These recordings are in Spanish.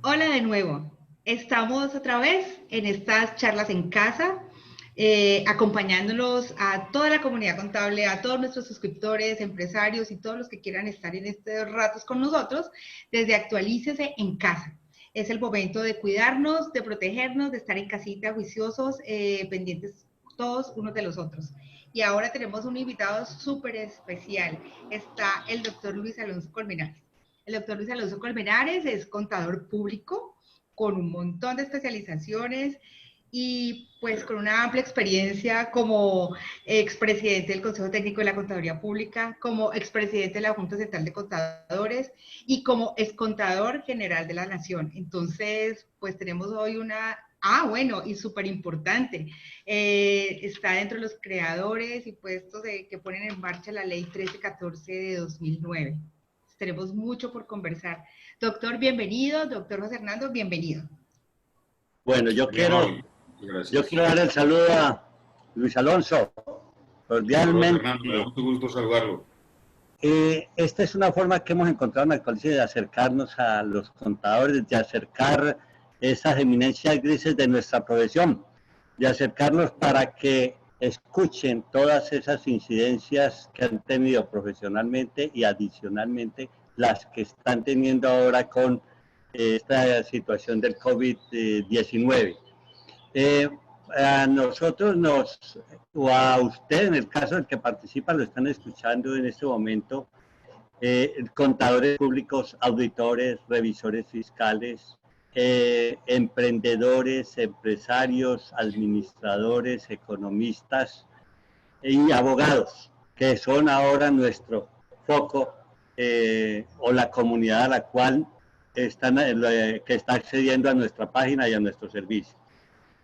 Hola de nuevo. Estamos otra vez en estas charlas en casa, acompañándonos a toda la comunidad contable, a todos nuestros suscriptores, empresarios y todos los que quieran estar en estos ratos con nosotros, desde Actualícese en casa. Es el momento de cuidarnos, de protegernos, de estar en casita, juiciosos, pendientes todos unos de los otros. Y ahora tenemos un invitado súper especial. Está el doctor Luis Alonso Colmenares. El doctor Luis Alonso Colmenares es contador público con un montón de especializaciones y pues con una amplia experiencia como expresidente del Consejo Técnico de la Contaduría Pública, como expresidente de la Junta Central de Contadores y como excontador general de la Nación. Entonces, pues tenemos hoy una... bueno, y súper importante, está dentro de los creadores y puestos que ponen en marcha la Ley 1314 de 2009. Tenemos mucho por conversar. Doctor, bienvenido. Doctor José Hernando, bienvenido. Bueno, yo Muy quiero amable. Gracias. dar el saludo a Luis Alonso, Doctor José cordialmente. Hernando, me da mucho gusto saludarlo. Esta es una forma que hemos encontrado en la actualidad de acercarnos a los contadores, de acercar esas eminencias grises de nuestra profesión, de acercarnos para que escuchen todas esas incidencias que han tenido profesionalmente y adicionalmente las que están teniendo ahora con esta situación del COVID-19. A nosotros o a usted, en el caso del que participa, lo están escuchando en este momento, contadores públicos, auditores, revisores fiscales, emprendedores, empresarios, administradores, economistas y abogados, que son ahora nuestro foco o la comunidad a la cual que está accediendo a nuestra página y a nuestro servicio.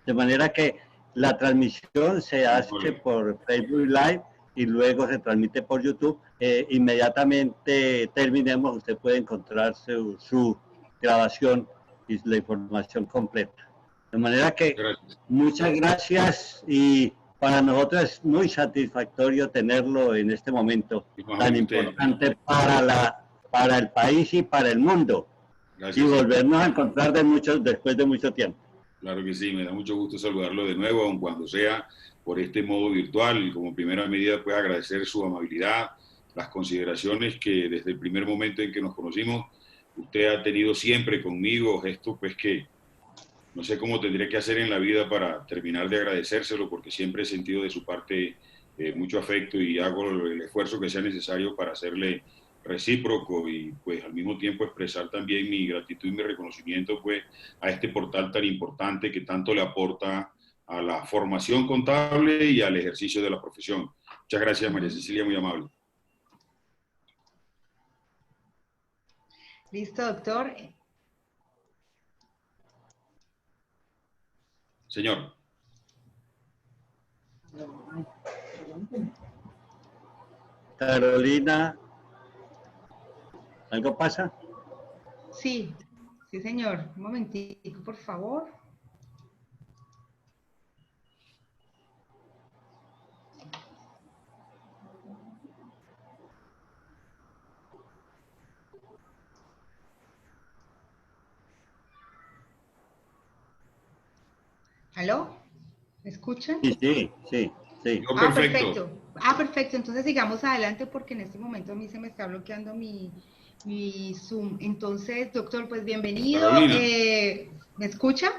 De manera que la transmisión se hace por Facebook Live y luego se transmite por YouTube. Inmediatamente terminemos, usted puede encontrar su grabación y la información completa. De manera que muchas gracias y para nosotros es muy satisfactorio tenerlo en este momento tan importante para el país y para el mundo. Gracias, y volvernos a encontrar después de mucho tiempo. Claro que sí, me da mucho gusto saludarlo de nuevo, aun cuando sea por este modo virtual. Como primera medida, pues agradecer su amabilidad, las consideraciones que desde el primer momento en que nos conocimos, usted ha tenido siempre conmigo, gesto pues que no sé cómo tendría que hacer en la vida para terminar de agradecérselo, porque siempre he sentido de su parte mucho afecto y hago el esfuerzo que sea necesario para hacerle recíproco y pues al mismo tiempo expresar también mi gratitud y mi reconocimiento pues a este portal tan importante que tanto le aporta a la formación contable y al ejercicio de la profesión. Muchas gracias, María Cecilia, muy amable. Listo, doctor. Señor. Carolina, ¿algo pasa? Sí, sí, señor. Un momentico, por favor. ¿Aló? ¿Me escuchan? Sí. Perfecto. Perfecto. Entonces sigamos adelante porque en este momento a mí se me está bloqueando mi Zoom. Entonces, doctor, pues bienvenido. ¿Me escucha?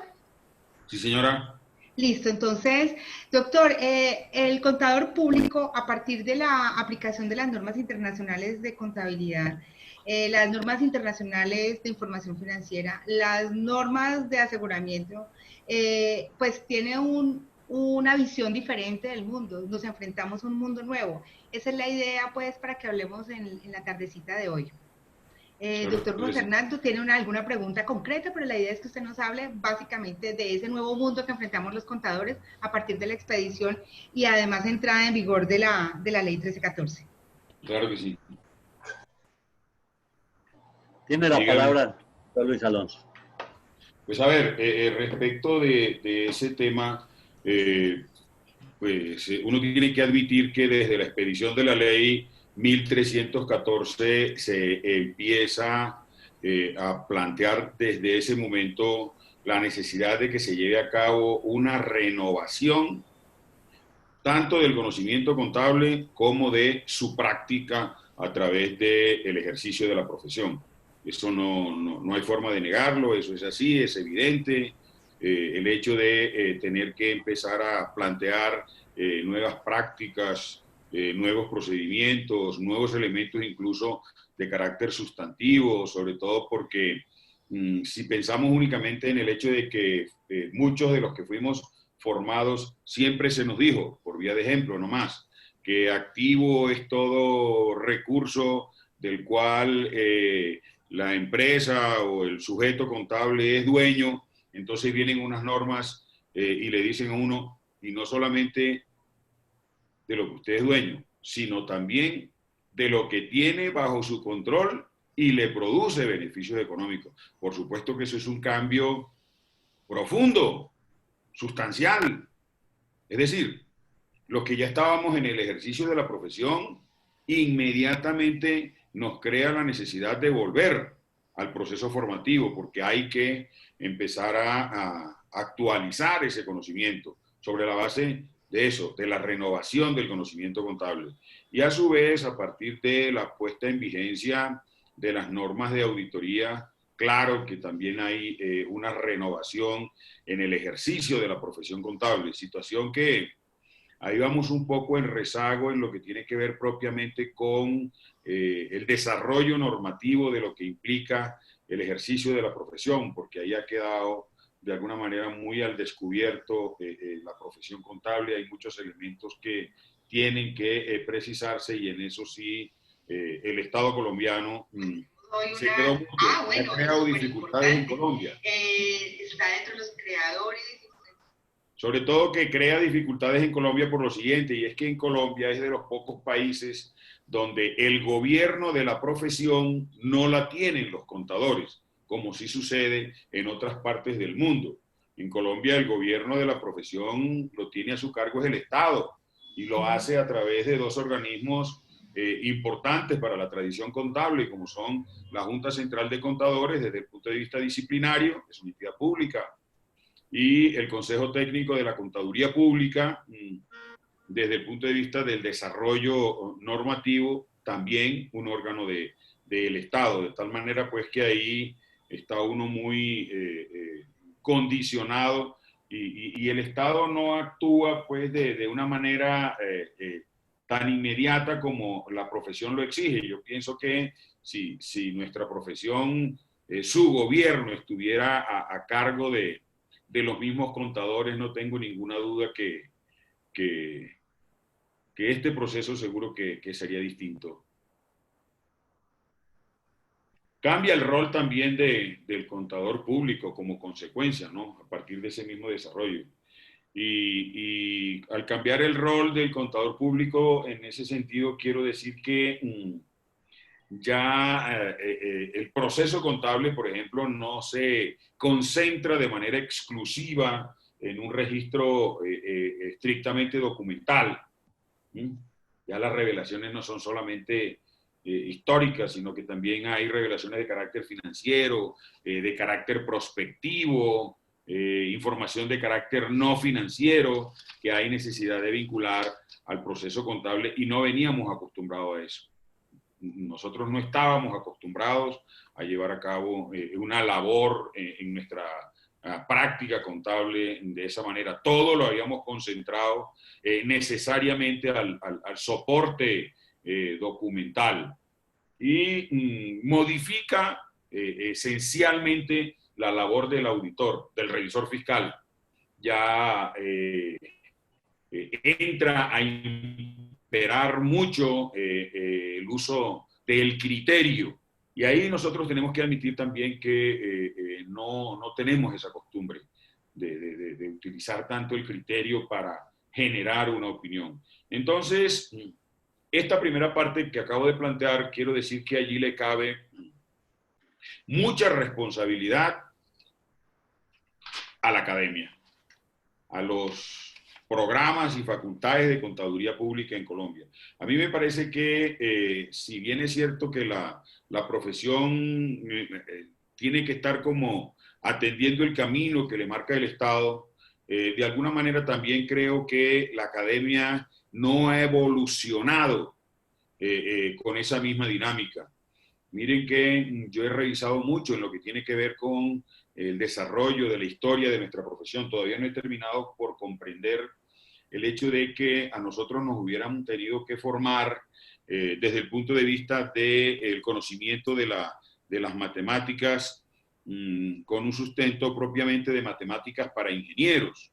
Sí, señora. Listo, entonces, doctor, el contador público, a partir de la aplicación de las normas internacionales de contabilidad, las normas internacionales de información financiera, las normas de aseguramiento, pues tiene una visión diferente del mundo, nos enfrentamos a un mundo nuevo. Esa es la idea, pues, para que hablemos en la tardecita de hoy. Doctor Juan Fernando, ¿tiene alguna pregunta concreta? Pero la idea es que usted nos hable básicamente de ese nuevo mundo que enfrentamos los contadores a partir de la expedición y además entrada en vigor de la ley 1314. Claro que sí. Tiene la palabra, doctor Luis Alonso. Pues a ver, respecto de ese tema, pues uno tiene que admitir que desde la expedición de la ley 1314 se empieza a plantear desde ese momento la necesidad de que se lleve a cabo una renovación tanto del conocimiento contable como de su práctica a través del ejercicio de la profesión. Eso no hay forma de negarlo, eso es así, es evidente. El hecho de tener que empezar a plantear nuevas prácticas, nuevos procedimientos, nuevos elementos incluso de carácter sustantivo, sobre todo porque si pensamos únicamente en el hecho de que muchos de los que fuimos formados, siempre se nos dijo, por vía de ejemplo nomás, que activo es todo recurso del cual la empresa o el sujeto contable es dueño. Entonces vienen unas normas y le dicen a uno, y no solamente de lo que usted es dueño, sino también de lo que tiene bajo su control y le produce beneficios económicos. Por supuesto que eso es un cambio profundo, sustancial. Es decir, los que ya estábamos en el ejercicio de la profesión, inmediatamente nos crea la necesidad de volver al proceso formativo, porque hay que empezar a actualizar ese conocimiento sobre la base de eso, de la renovación del conocimiento contable. Y a su vez, a partir de la puesta en vigencia de las normas de auditoría, claro que también hay una renovación en el ejercicio de la profesión contable, situación que ahí vamos un poco en rezago en lo que tiene que ver propiamente con el desarrollo normativo de lo que implica el ejercicio de la profesión, porque ahí ha quedado de alguna manera muy al descubierto la profesión contable. Hay muchos elementos que tienen que precisarse y en eso sí el Estado colombiano se quedó mucho, Bueno, ha es creado súper dificultades en importante. Colombia. Está dentro de los creadores. Sobre todo que crea dificultades en Colombia por lo siguiente, y es que en Colombia es de los pocos países donde el gobierno de la profesión no la tienen los contadores, como sí sucede en otras partes del mundo. En Colombia el gobierno de la profesión lo tiene a su cargo es el Estado, y lo hace a través de dos organismos importantes para la tradición contable, como son la Junta Central de Contadores desde el punto de vista disciplinario, que es una entidad pública, y el Consejo Técnico de la Contaduría Pública, desde el punto de vista del desarrollo normativo, también un órgano del Estado, de tal manera pues que ahí está uno muy condicionado y el Estado no actúa pues de una manera tan inmediata como la profesión lo exige. Yo pienso que si nuestra profesión, su gobierno estuviera a cargo de los mismos contadores, no tengo ninguna duda que este proceso seguro que sería distinto. Cambia el rol también del contador público como consecuencia, ¿no? A partir de ese mismo desarrollo. Y al cambiar el rol del contador público, en ese sentido, quiero decir que ya el proceso contable, por ejemplo, no se concentra de manera exclusiva en un registro estrictamente documental. Ya las revelaciones no son solamente históricas, sino que también hay revelaciones de carácter financiero, de carácter prospectivo, información de carácter no financiero, que hay necesidad de vincular al proceso contable y no veníamos acostumbrados a eso. Nosotros no estábamos acostumbrados a llevar a cabo una labor en nuestra práctica contable de esa manera. Todo lo habíamos concentrado necesariamente al soporte documental y modifica esencialmente la labor del auditor, del revisor fiscal. Ya entra a imperar mucho el uso del criterio. Y ahí nosotros tenemos que admitir también que no tenemos esa costumbre de utilizar tanto el criterio para generar una opinión. Entonces, esta primera parte que acabo de plantear, quiero decir que allí le cabe mucha responsabilidad a la academia, a los programas y facultades de contaduría pública en Colombia. A mí me parece que si bien es cierto que la profesión tiene que estar como atendiendo el camino que le marca el Estado, de alguna manera también creo que la academia no ha evolucionado con esa misma dinámica. Miren que yo he revisado mucho en lo que tiene que ver con el desarrollo de la historia de nuestra profesión. Todavía no he terminado por comprender el hecho de que a nosotros nos hubieran tenido que formar desde el punto de vista del conocimiento de las matemáticas con un sustento propiamente de matemáticas para ingenieros.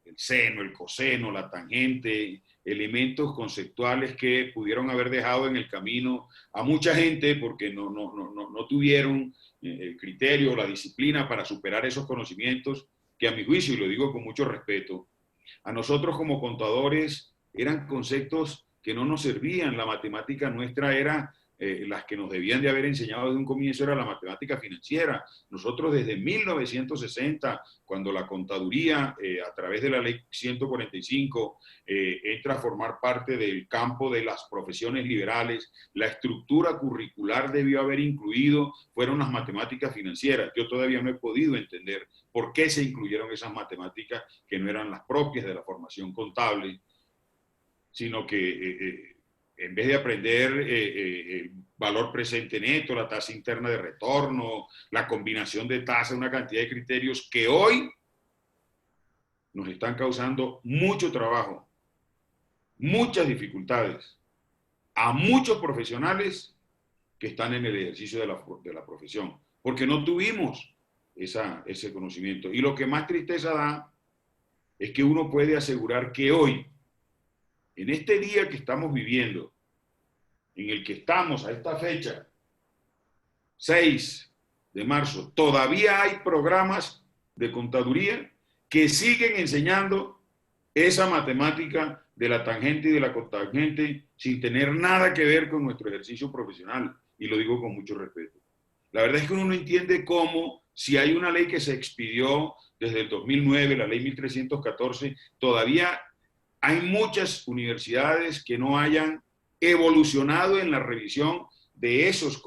El seno, el coseno, la tangente, elementos conceptuales que pudieron haber dejado en el camino a mucha gente porque no tuvieron el criterio o la disciplina para superar esos conocimientos que a mi juicio, y lo digo con mucho respeto, a nosotros como contadores eran conceptos que no nos servían. La matemática nuestra era, las que nos debían de haber enseñado desde un comienzo era la matemática financiera. Nosotros desde 1960, cuando la contaduría, a través de la ley 145, entra a formar parte del campo de las profesiones liberales, la estructura curricular debió haber incluido, fueron las matemáticas financieras. Yo todavía no he podido entender por qué se incluyeron esas matemáticas que no eran las propias de la formación contable, sino que en vez de aprender el valor presente neto, la tasa interna de retorno, la combinación de tasas, una cantidad de criterios que hoy nos están causando mucho trabajo, muchas dificultades a muchos profesionales que están en el ejercicio de la profesión, porque no tuvimos ese conocimiento. Y lo que más tristeza da es que uno puede asegurar que hoy, en este día que estamos viviendo, en el que estamos a esta fecha, 6 de marzo, todavía hay programas de contaduría que siguen enseñando esa matemática de la tangente y de la cotangente sin tener nada que ver con nuestro ejercicio profesional, y lo digo con mucho respeto. La verdad es que uno no entiende cómo, si hay una ley que se expidió desde el 2009, la ley 1314, todavía hay muchas universidades que no hayan evolucionado en la revisión de esos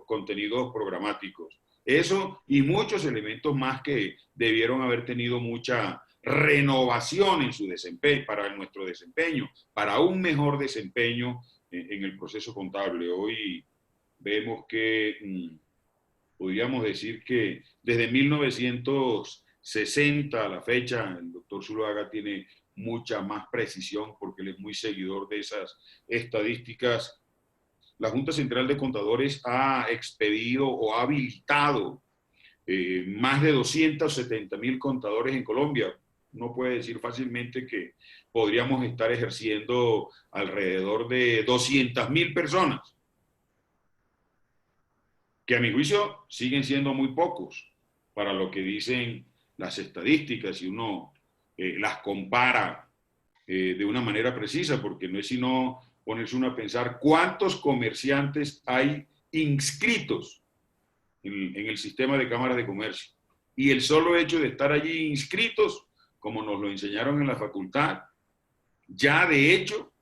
contenidos programáticos. Eso y muchos elementos más que debieron haber tenido mucha renovación en su desempeño, para nuestro desempeño, para un mejor desempeño en el proceso contable. Hoy vemos que podríamos decir que desde 1960 a la fecha, el doctor Zuluaga tiene mucha más precisión porque él es muy seguidor de esas estadísticas. La Junta Central de Contadores ha expedido o ha habilitado más de 270.000 contadores en Colombia. Uno puede decir fácilmente que podríamos estar ejerciendo alrededor de 200.000 personas, que a mi juicio siguen siendo muy pocos para lo que dicen las estadísticas, si uno las compara de una manera precisa, porque no es sino ponerse uno a pensar cuántos comerciantes hay inscritos en el sistema de cámaras de comercio. Y el solo hecho de estar allí inscritos, como nos lo enseñaron en la facultad, ya de hecho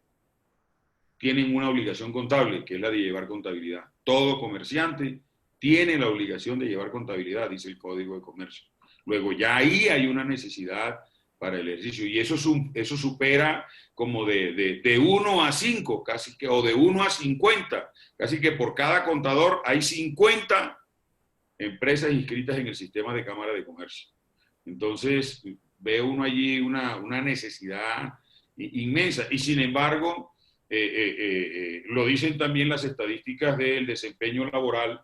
tienen una obligación contable, que es la de llevar contabilidad. Todo comerciante tiene la obligación de llevar contabilidad, dice el Código de Comercio. Luego ya ahí hay una necesidad para el ejercicio, y eso supera como de 1 a 5, casi que, o de 1 a 50, casi que por cada contador hay 50 empresas inscritas en el sistema de Cámara de Comercio. Entonces, ve uno allí una necesidad inmensa, y sin embargo, lo dicen también las estadísticas del desempeño laboral,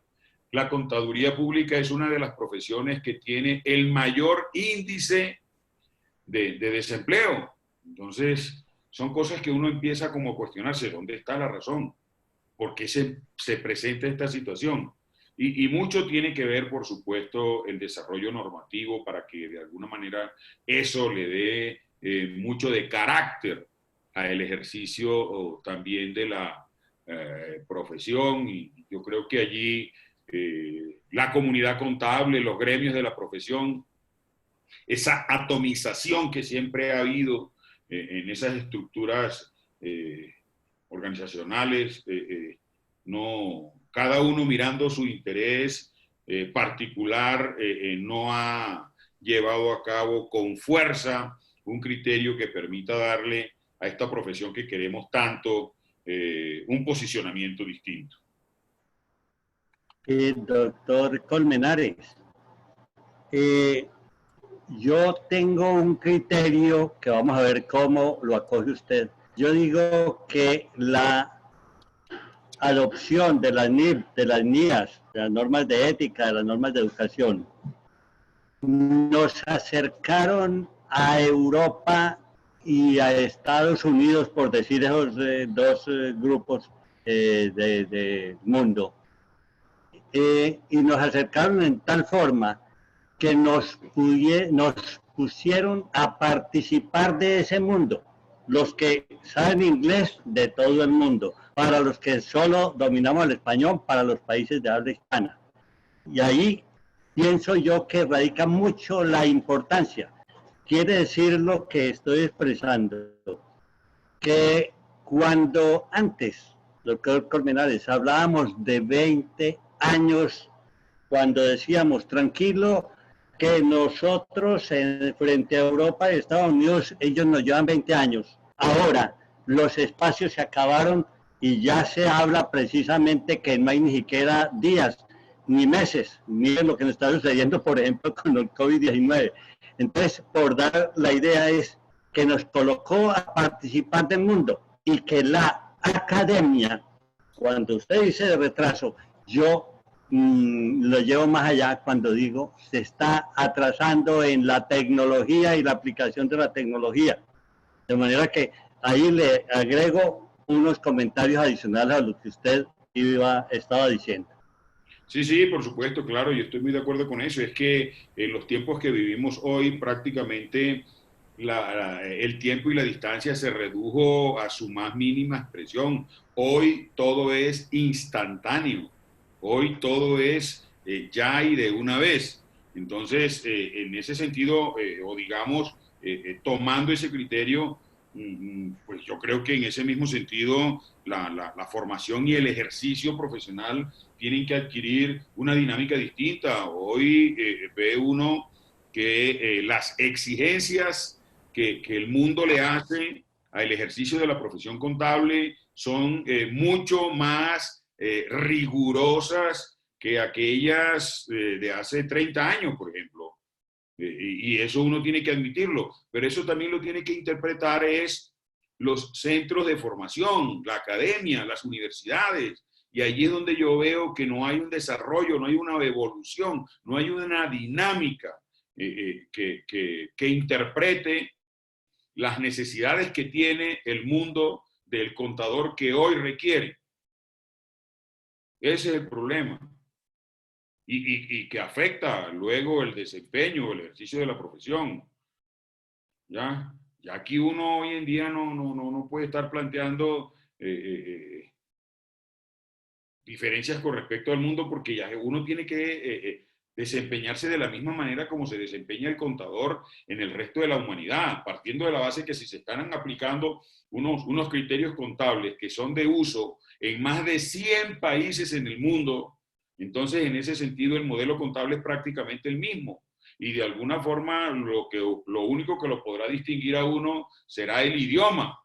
la contaduría pública es una de las profesiones que tiene el mayor índice de desempleo. Entonces, son cosas que uno empieza como a cuestionarse, ¿dónde está la razón? ¿Por qué se presenta esta situación? Y mucho tiene que ver, por supuesto, el desarrollo normativo para que de alguna manera eso le dé mucho de carácter al ejercicio también de la profesión. Y yo creo que allí la comunidad contable, los gremios de la profesión esa atomización que siempre ha habido en esas estructuras organizacionales, no, cada uno mirando su interés particular, no ha llevado a cabo con fuerza un criterio que permita darle a esta profesión que queremos tanto un posicionamiento distinto. Doctor Colmenares, yo tengo un criterio que vamos a ver cómo lo acoge usted. Yo digo que la adopción de las NIP, de las NIAS, de las normas de ética, de las normas de educación, nos acercaron a Europa y a Estados Unidos, por decir esos dos grupos del mundo, y nos acercaron en tal forma que nos pusieron a participar de ese mundo, los que saben inglés de todo el mundo, para los que solo dominamos el español, para los países de habla hispana. Y ahí pienso yo que radica mucho la importancia. Quiere decir lo que estoy expresando, que cuando antes, doctor Colmenares, hablábamos de 20 años, cuando decíamos tranquilo, que nosotros frente a Europa y Estados Unidos, ellos nos llevan 20 años. Ahora los espacios se acabaron y ya se habla precisamente que no hay ni siquiera días ni meses. Miren lo que nos está sucediendo, por ejemplo, con el COVID-19. Entonces, por dar la idea es que nos colocó a participar del mundo y que la academia, cuando usted dice de retraso, yo lo llevo más allá cuando digo se está atrasando en la tecnología y la aplicación de la tecnología. De manera que ahí le agrego unos comentarios adicionales a lo que usted estaba diciendo. Sí, sí, por supuesto, claro, yo estoy muy de acuerdo con eso. Es que en los tiempos que vivimos hoy prácticamente el tiempo y la distancia se redujo a su más mínima expresión. Hoy todo es instantáneo. Hoy todo es ya y de una vez. Entonces, en ese sentido, o digamos, tomando ese criterio, pues yo creo que en ese mismo sentido la formación y el ejercicio profesional tienen que adquirir una dinámica distinta. Hoy ve uno que las exigencias que el mundo le hace al ejercicio de la profesión contable son mucho más rigurosas que aquellas de hace 30 años, por ejemplo. Y eso uno tiene que admitirlo, pero eso también lo tiene que interpretar es los centros de formación, la academia, las universidades, y allí es donde yo veo que no hay un desarrollo, no hay una evolución, no hay una dinámica que interprete las necesidades que tiene el mundo del contador que hoy requiere. Ese es el problema. Y que afecta luego el desempeño, el ejercicio de la profesión. ¿Ya? Ya aquí uno hoy en día no puede estar planteando diferencias con respecto al mundo porque ya uno tiene que desempeñarse de la misma manera como se desempeña el contador en el resto de la humanidad, partiendo de la base que si se están aplicando unos criterios contables que son de uso en más de 100 países en el mundo, entonces en ese sentido el modelo contable es prácticamente el mismo. Y de alguna forma lo único que lo podrá distinguir a uno será el idioma,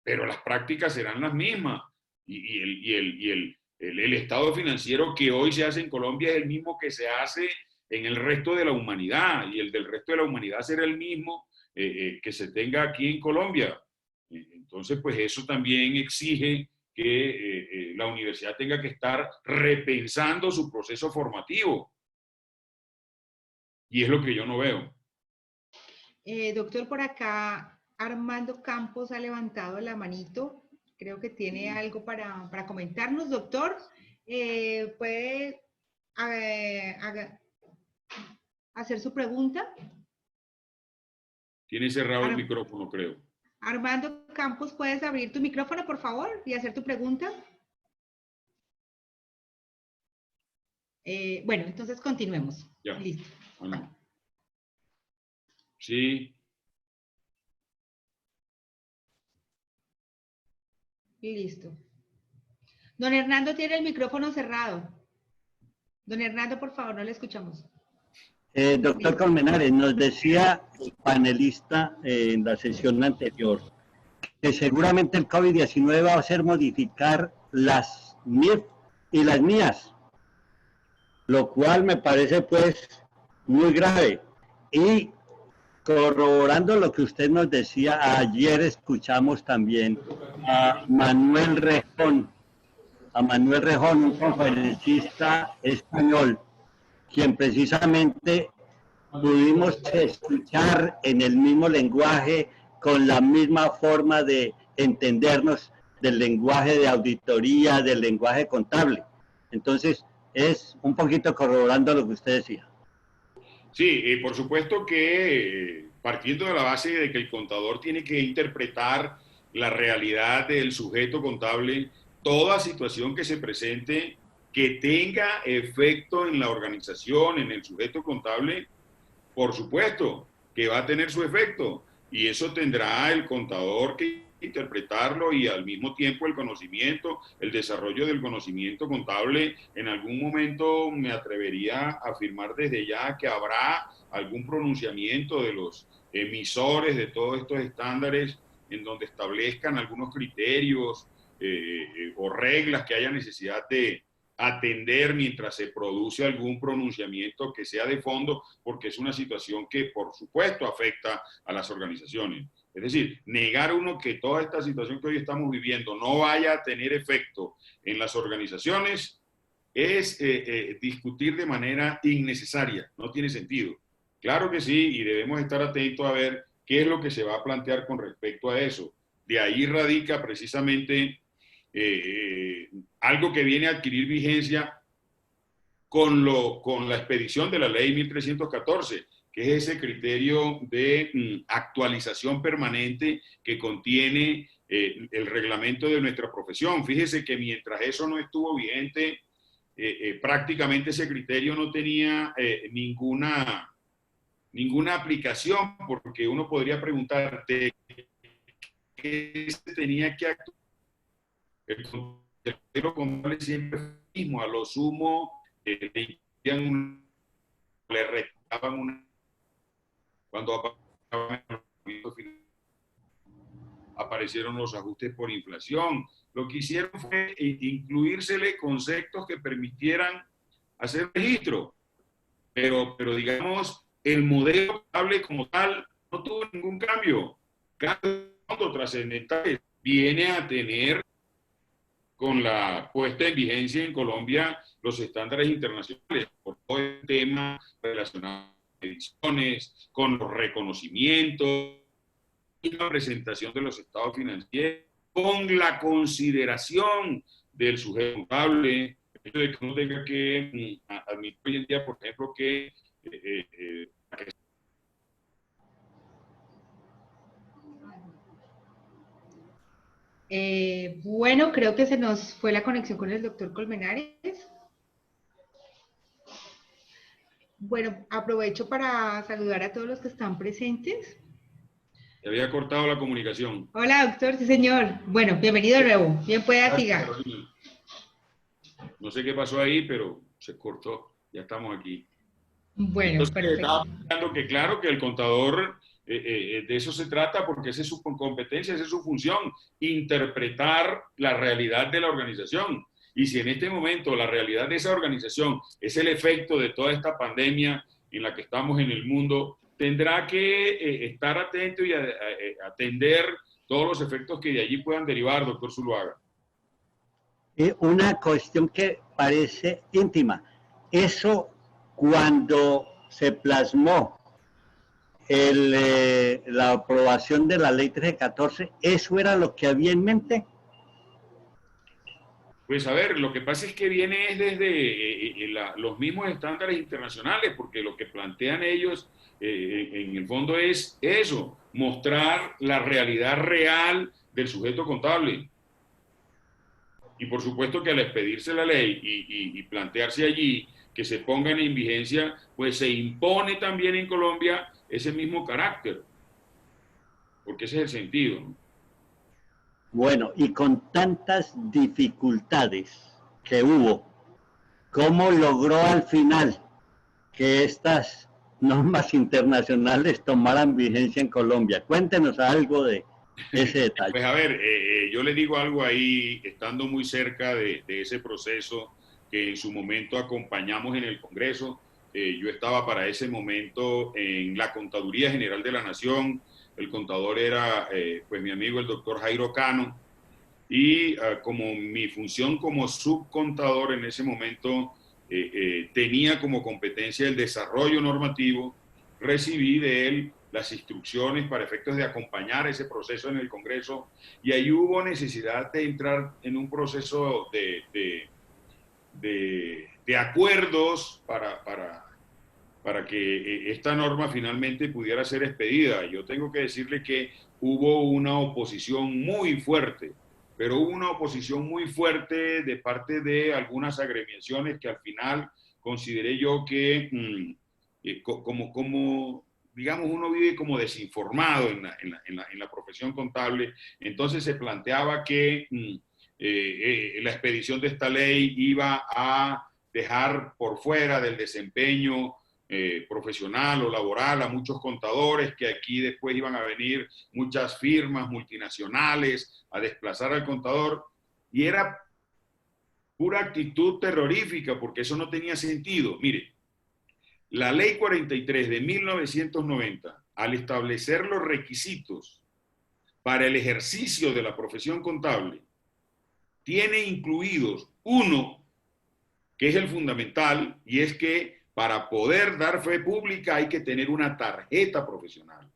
pero las prácticas serán las mismas. Y el estado financiero que hoy se hace en Colombia es el mismo que se hace en el resto de la humanidad, y el del resto de la humanidad será el mismo que se tenga aquí en Colombia. Entonces, pues eso también exige que la universidad tenga que estar repensando su proceso formativo. Y es lo que yo no veo. Doctor, por acá Armando Campos ha levantado la manito. Creo que tiene algo para comentarnos, doctor. ¿Puede hacer su pregunta? Tiene cerrado el micrófono, creo. Armando Campos, ¿puedes abrir tu micrófono, por favor, y hacer tu pregunta? Bueno, entonces continuemos. Ya. Listo. Bueno. Sí. Listo. Don Hernando tiene el micrófono cerrado. Don Hernando, por favor, no le escuchamos. Doctor Listo. Colmenares, nos decía el panelista en la sesión anterior que seguramente el COVID-19 va a hacer modificar las MIF y las mías, lo cual me parece pues muy grave. Y corroborando lo que usted nos decía, ayer escuchamos también a Manuel Rejón, un conferencista español, quien precisamente pudimos escuchar en el mismo lenguaje, con la misma forma de entendernos del lenguaje de auditoría, del lenguaje contable. Entonces, es un poquito corroborando lo que usted decía. Sí, por supuesto que partiendo de la base de que el contador tiene que interpretar la realidad del sujeto contable, toda situación que se presente que tenga efecto en la organización, en el sujeto contable, por supuesto que va a tener su efecto y eso tendrá el contador que interpretarlo y al mismo tiempo el conocimiento, el desarrollo del conocimiento contable. En algún momento me atrevería a afirmar desde ya que habrá algún pronunciamiento de los emisores de todos estos estándares en donde establezcan algunos criterios o reglas que haya necesidad de atender mientras se produce algún pronunciamiento que sea de fondo, porque es una situación que por supuesto afecta a las organizaciones. Es decir, negar uno que toda esta situación que hoy estamos viviendo no vaya a tener efecto en las organizaciones es discutir de manera innecesaria, no tiene sentido. Claro que sí, y debemos estar atentos a ver qué es lo que se va a plantear con respecto a eso. De ahí radica precisamente algo que viene a adquirir vigencia con la expedición de la ley 1314, que es ese criterio de actualización permanente que contiene el reglamento de nuestra profesión. Fíjese que mientras eso no estuvo vigente, prácticamente ese criterio no tenía ninguna aplicación, porque uno podría preguntarte qué se tenía que actuar. El criterio contable siempre es el mismo, a lo sumo le restaban una, cuando aparecieron los ajustes por inflación. Lo que hicieron fue incluírsele conceptos que permitieran hacer registro, pero digamos, el modelo contable como tal no tuvo ningún cambio. Cada fondo trascendental viene a tener con la puesta en vigencia en Colombia los estándares internacionales por todo el tema relacionado con ediciones, con los reconocimientos y la presentación de los estados financieros, con la consideración del sujeto contable, de que uno tenga que admitir hoy en día, por ejemplo, que Bueno, creo que se nos fue la conexión con el doctor Colmenares. Bueno, aprovecho para saludar a todos los que están presentes. se había cortado la comunicación. Hola, doctor, sí, señor. Bueno, bienvenido de nuevo. Bien pueda siga. No sé qué pasó ahí, pero se cortó. Ya estamos aquí. Bueno, entonces, perfecto. estaba pensando que claro que el contador de eso se trata porque esa es su competencia, esa es su función, interpretar la realidad de la organización. Y si en este momento la realidad de esa organización es el efecto de toda esta pandemia en la que estamos en el mundo, tendrá que estar atento y atender todos los efectos que de allí puedan derivar, doctor Zuluaga. Una cuestión que parece íntima. Eso cuando se plasmó la aprobación de la ley 1314, ¿eso era lo que había en mente? Pues a ver, lo que pasa es que viene desde los mismos estándares internacionales, porque lo que plantean ellos en el fondo es eso, mostrar la realidad real del sujeto contable. Y por supuesto que al expedirse la ley y plantearse allí que se pongan en vigencia, pues se impone también en Colombia ese mismo carácter, porque ese es el sentido, ¿no? Bueno, y con tantas dificultades que hubo, ¿cómo logró al final que estas normas internacionales tomaran vigencia en Colombia? Cuéntenos algo de ese detalle. Pues a ver, yo le digo algo ahí, estando muy cerca de ese proceso que en su momento acompañamos en el Congreso. Yo estaba para ese momento en la Contaduría General de la Nación. El contador era pues mi amigo el doctor Jairo Cano, y como mi función como subcontador en ese momento tenía como competencia el desarrollo normativo, recibí de él las instrucciones para efectos de acompañar ese proceso en el Congreso, y ahí hubo necesidad de entrar en un proceso de acuerdos para que esta norma finalmente pudiera ser expedida. Yo tengo que decirle que hubo una oposición muy fuerte, pero hubo una oposición muy fuerte de parte de algunas agremiaciones que al final consideré yo que digamos, uno vive como desinformado en la profesión contable. Entonces se planteaba que la expedición de esta ley iba a dejar por fuera del desempeño profesional o laboral a muchos contadores, que aquí después iban a venir muchas firmas multinacionales a desplazar al contador, y era pura actitud terrorífica, porque eso no tenía sentido. Mire, la ley 43 de 1990, al establecer los requisitos para el ejercicio de la profesión contable, tiene incluidos uno, que es el fundamental, y es que para poder dar fe pública hay que tener una tarjeta profesional.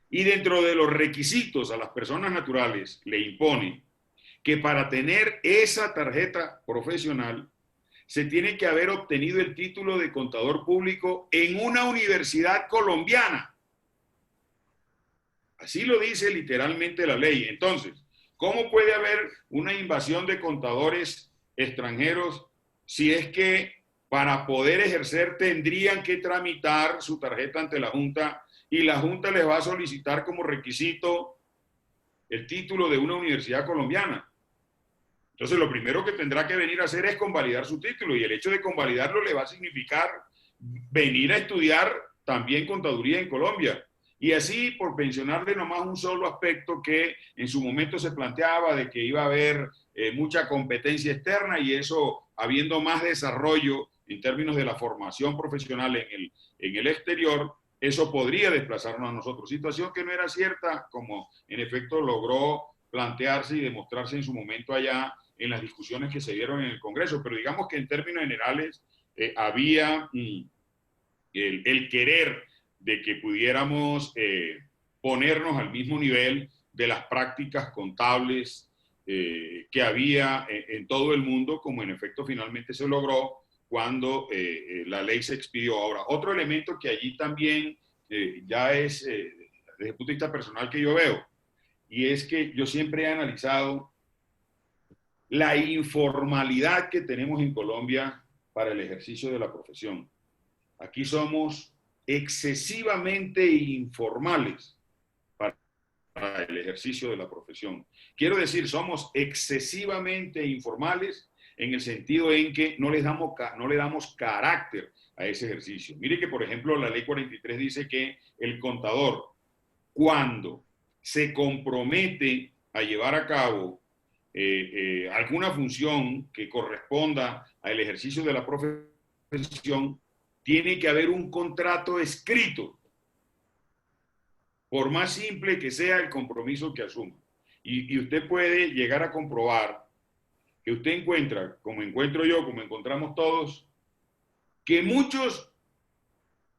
Y dentro de los requisitos a las personas naturales le impone que para tener esa tarjeta profesional se tiene que haber obtenido el título de contador público en una universidad colombiana. Así lo dice literalmente la ley. Entonces, ¿cómo puede haber una invasión de contadores extranjeros si es que para poder ejercer tendrían que tramitar su tarjeta ante la Junta, y la Junta les va a solicitar como requisito el título de una universidad colombiana? Entonces, lo primero que tendrá que venir a hacer es convalidar su título, y el hecho de convalidarlo le va a significar venir a estudiar también contaduría en Colombia. Y así, por mencionarle nomás un solo aspecto que en su momento se planteaba, de que iba a haber mucha competencia externa, y eso, habiendo más desarrollo en términos de la formación profesional en el exterior, eso podría desplazarnos a nosotros. Situación que no era cierta, como en efecto logró plantearse y demostrarse en su momento allá en las discusiones que se dieron en el Congreso. Pero digamos que en términos generales había el querer de que pudiéramos ponernos al mismo nivel de las prácticas contables que había en todo el mundo, como en efecto finalmente se logró cuando la ley se expidió. Ahora, otro elemento que allí también ya es, desde el punto de vista personal, que yo veo, y es que yo siempre he analizado la informalidad que tenemos en Colombia para el ejercicio de la profesión. Aquí somos excesivamente informales para el ejercicio de la profesión. Quiero decir, somos excesivamente informales en el sentido en que no le damos carácter a ese ejercicio. Mire que, por ejemplo, la ley 43 dice que el contador, cuando se compromete a llevar a cabo alguna función que corresponda al ejercicio de la profesión, tiene que haber un contrato escrito, por más simple que sea el compromiso que asuma. Y usted puede llegar a comprobar que usted encuentra, como encuentro yo, como encontramos todos, que muchos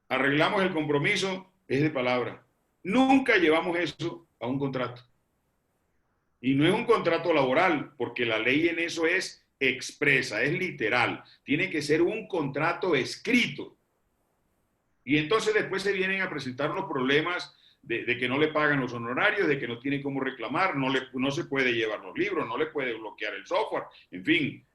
arreglamos el compromiso es de palabra. Nunca llevamos eso a un contrato. Y no es un contrato laboral, porque la ley en eso es expresa, es literal. Tiene que ser un contrato escrito. Y entonces después se vienen a presentar los problemas de que no le pagan los honorarios, de que no tiene cómo reclamar, no se puede llevar los libros, no le puede bloquear el software, en fin,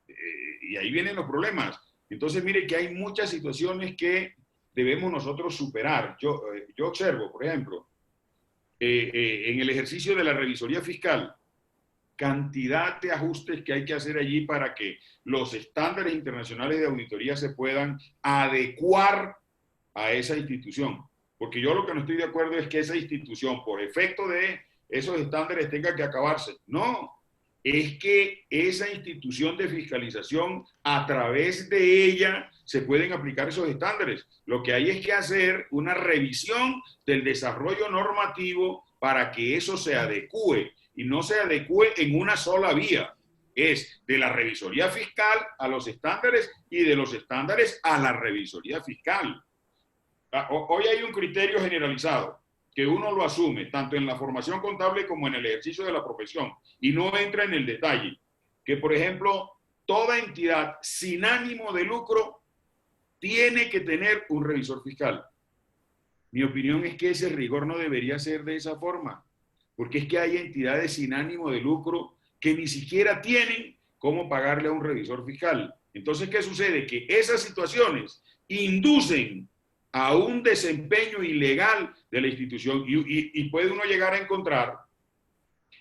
y ahí vienen los problemas. Entonces, mire que hay muchas situaciones que debemos nosotros superar. Yo observo, por ejemplo, en el ejercicio de la revisoría fiscal, cantidad de ajustes que hay que hacer allí para que los estándares internacionales de auditoría se puedan adecuar a esa institución. Porque yo lo que no estoy de acuerdo es que esa institución, por efecto de esos estándares, tenga que acabarse. No, es que esa institución de fiscalización, a través de ella, se pueden aplicar esos estándares. Lo que hay es que hacer una revisión del desarrollo normativo para que eso se adecue y no se adecue en una sola vía. Es de la revisoría fiscal a los estándares y de los estándares a la revisoría fiscal. Hoy hay un criterio generalizado que uno lo asume tanto en la formación contable como en el ejercicio de la profesión y no entra en el detalle, que por ejemplo, toda entidad sin ánimo de lucro tiene que tener un revisor fiscal. Mi opinión es que ese rigor no debería ser de esa forma, porque es que hay entidades sin ánimo de lucro que ni siquiera tienen cómo pagarle a un revisor fiscal. Entonces, ¿qué sucede? Que esas situaciones inducen a un desempeño ilegal de la institución y puede uno llegar a encontrar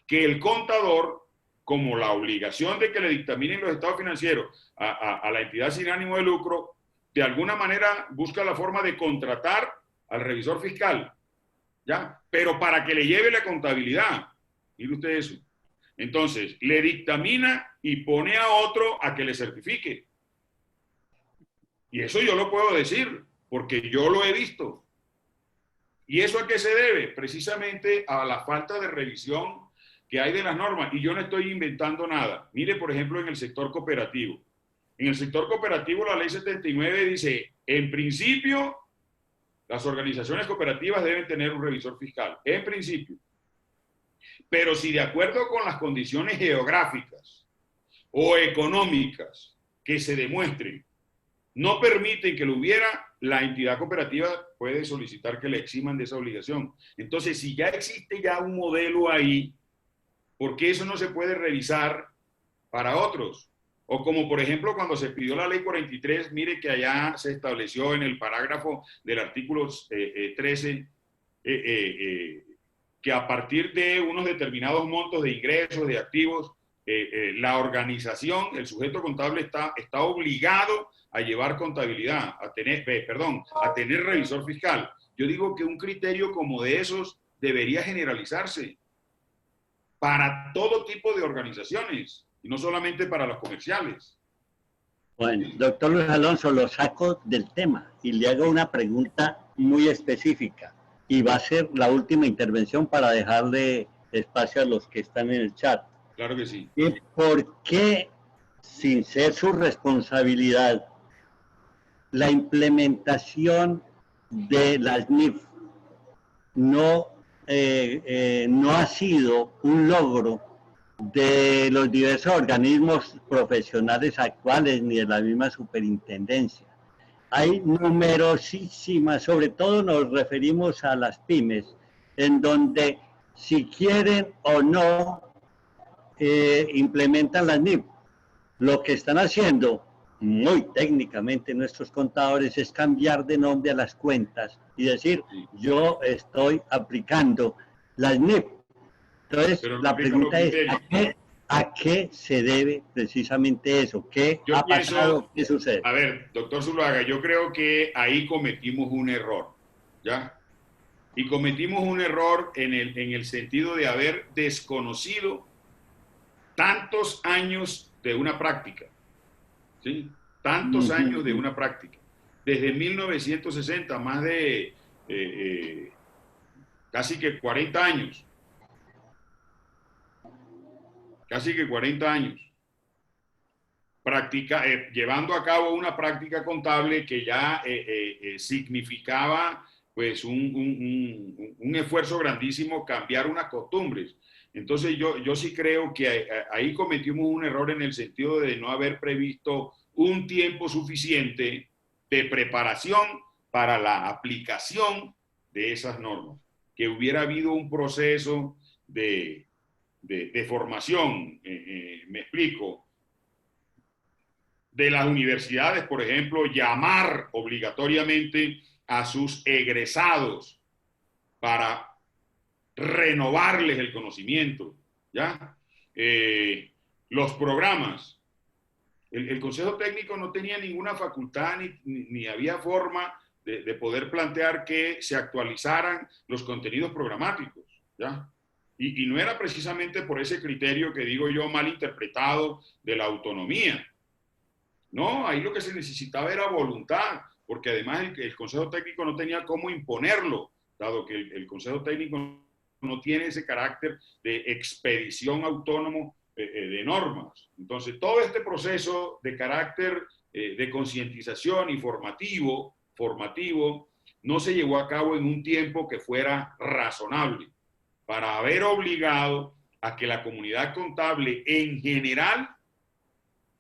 que el contador, como la obligación de que le dictaminen los estados financieros a la entidad sin ánimo de lucro, de alguna manera busca la forma de contratar al revisor fiscal, ¿ya? Pero para que le lleve la contabilidad. Mire usted eso. Entonces, le dictamina y pone a otro a que le certifique. Y eso yo lo puedo decir, porque yo lo he visto. ¿Y eso a qué se debe? Precisamente a la falta de revisión que hay de las normas. Y yo no estoy inventando nada. Mire, por ejemplo, en el sector cooperativo. En el sector cooperativo, la ley 79 dice, en principio, las organizaciones cooperativas deben tener un revisor fiscal. En principio. Pero si de acuerdo con las condiciones geográficas o económicas que se demuestren, no permiten que lo hubiera, la entidad cooperativa puede solicitar que le eximan de esa obligación. Entonces, si ya existe ya un modelo ahí, ¿por qué eso no se puede revisar para otros? O como por ejemplo cuando se pidió la ley 43, mire que allá se estableció en el parágrafo del artículo 13 que a partir de unos determinados montos de ingresos, de activos, la organización, el sujeto contable está obligado a llevar contabilidad, a tener revisor fiscal. Yo digo que un criterio como de esos debería generalizarse para todo tipo de organizaciones y no solamente para las comerciales. Bueno, doctor Luis Alonso, lo saco del tema y le hago una pregunta muy específica y va a ser la última intervención para dejarle espacio a los que están en el chat. Claro que sí. ¿Y por qué, sin ser su responsabilidad, la implementación de las NIF no ha sido un logro de los diversos organismos profesionales actuales ni de la misma superintendencia? Hay numerosísimas, sobre todo nos referimos a las pymes, en donde si quieren o no implementan las NIF. Lo que están haciendo muy técnicamente nuestros contadores es cambiar de nombre a las cuentas y decir, yo estoy aplicando las NIF. Entonces, la pregunta es, ¿a qué se debe precisamente eso? ¿Qué ha pasado? ¿Qué sucede? A ver, doctor Zuluaga, yo creo que ahí cometimos un error, ¿ya? Y cometimos un error en el sentido de haber desconocido tantos años de una práctica, ¿sí? Tantos años de una práctica. Desde 1960, más de casi que 40 años. Casi que 40 años. Llevando a cabo una práctica contable que ya significaba pues un esfuerzo grandísimo cambiar unas costumbres. Entonces yo sí creo que ahí cometimos un error en el sentido de no haber previsto un tiempo suficiente de preparación para la aplicación de esas normas, que hubiera habido un proceso de formación, me explico, de las universidades, por ejemplo, llamar obligatoriamente a sus egresados para renovarles el conocimiento, ¿ya? Los programas. El Consejo Técnico no tenía ninguna facultad ni había forma de poder plantear que se actualizaran los contenidos programáticos, ¿ya? Y no era precisamente por ese criterio que digo yo mal interpretado de la autonomía. No, ahí lo que se necesitaba era voluntad, porque además el Consejo Técnico no tenía cómo imponerlo, dado que el Consejo Técnico no tiene ese carácter de expedición autónomo de normas. Entonces, todo este proceso de carácter de concientización y formativo no se llevó a cabo en un tiempo que fuera razonable, para haber obligado a que la comunidad contable en general,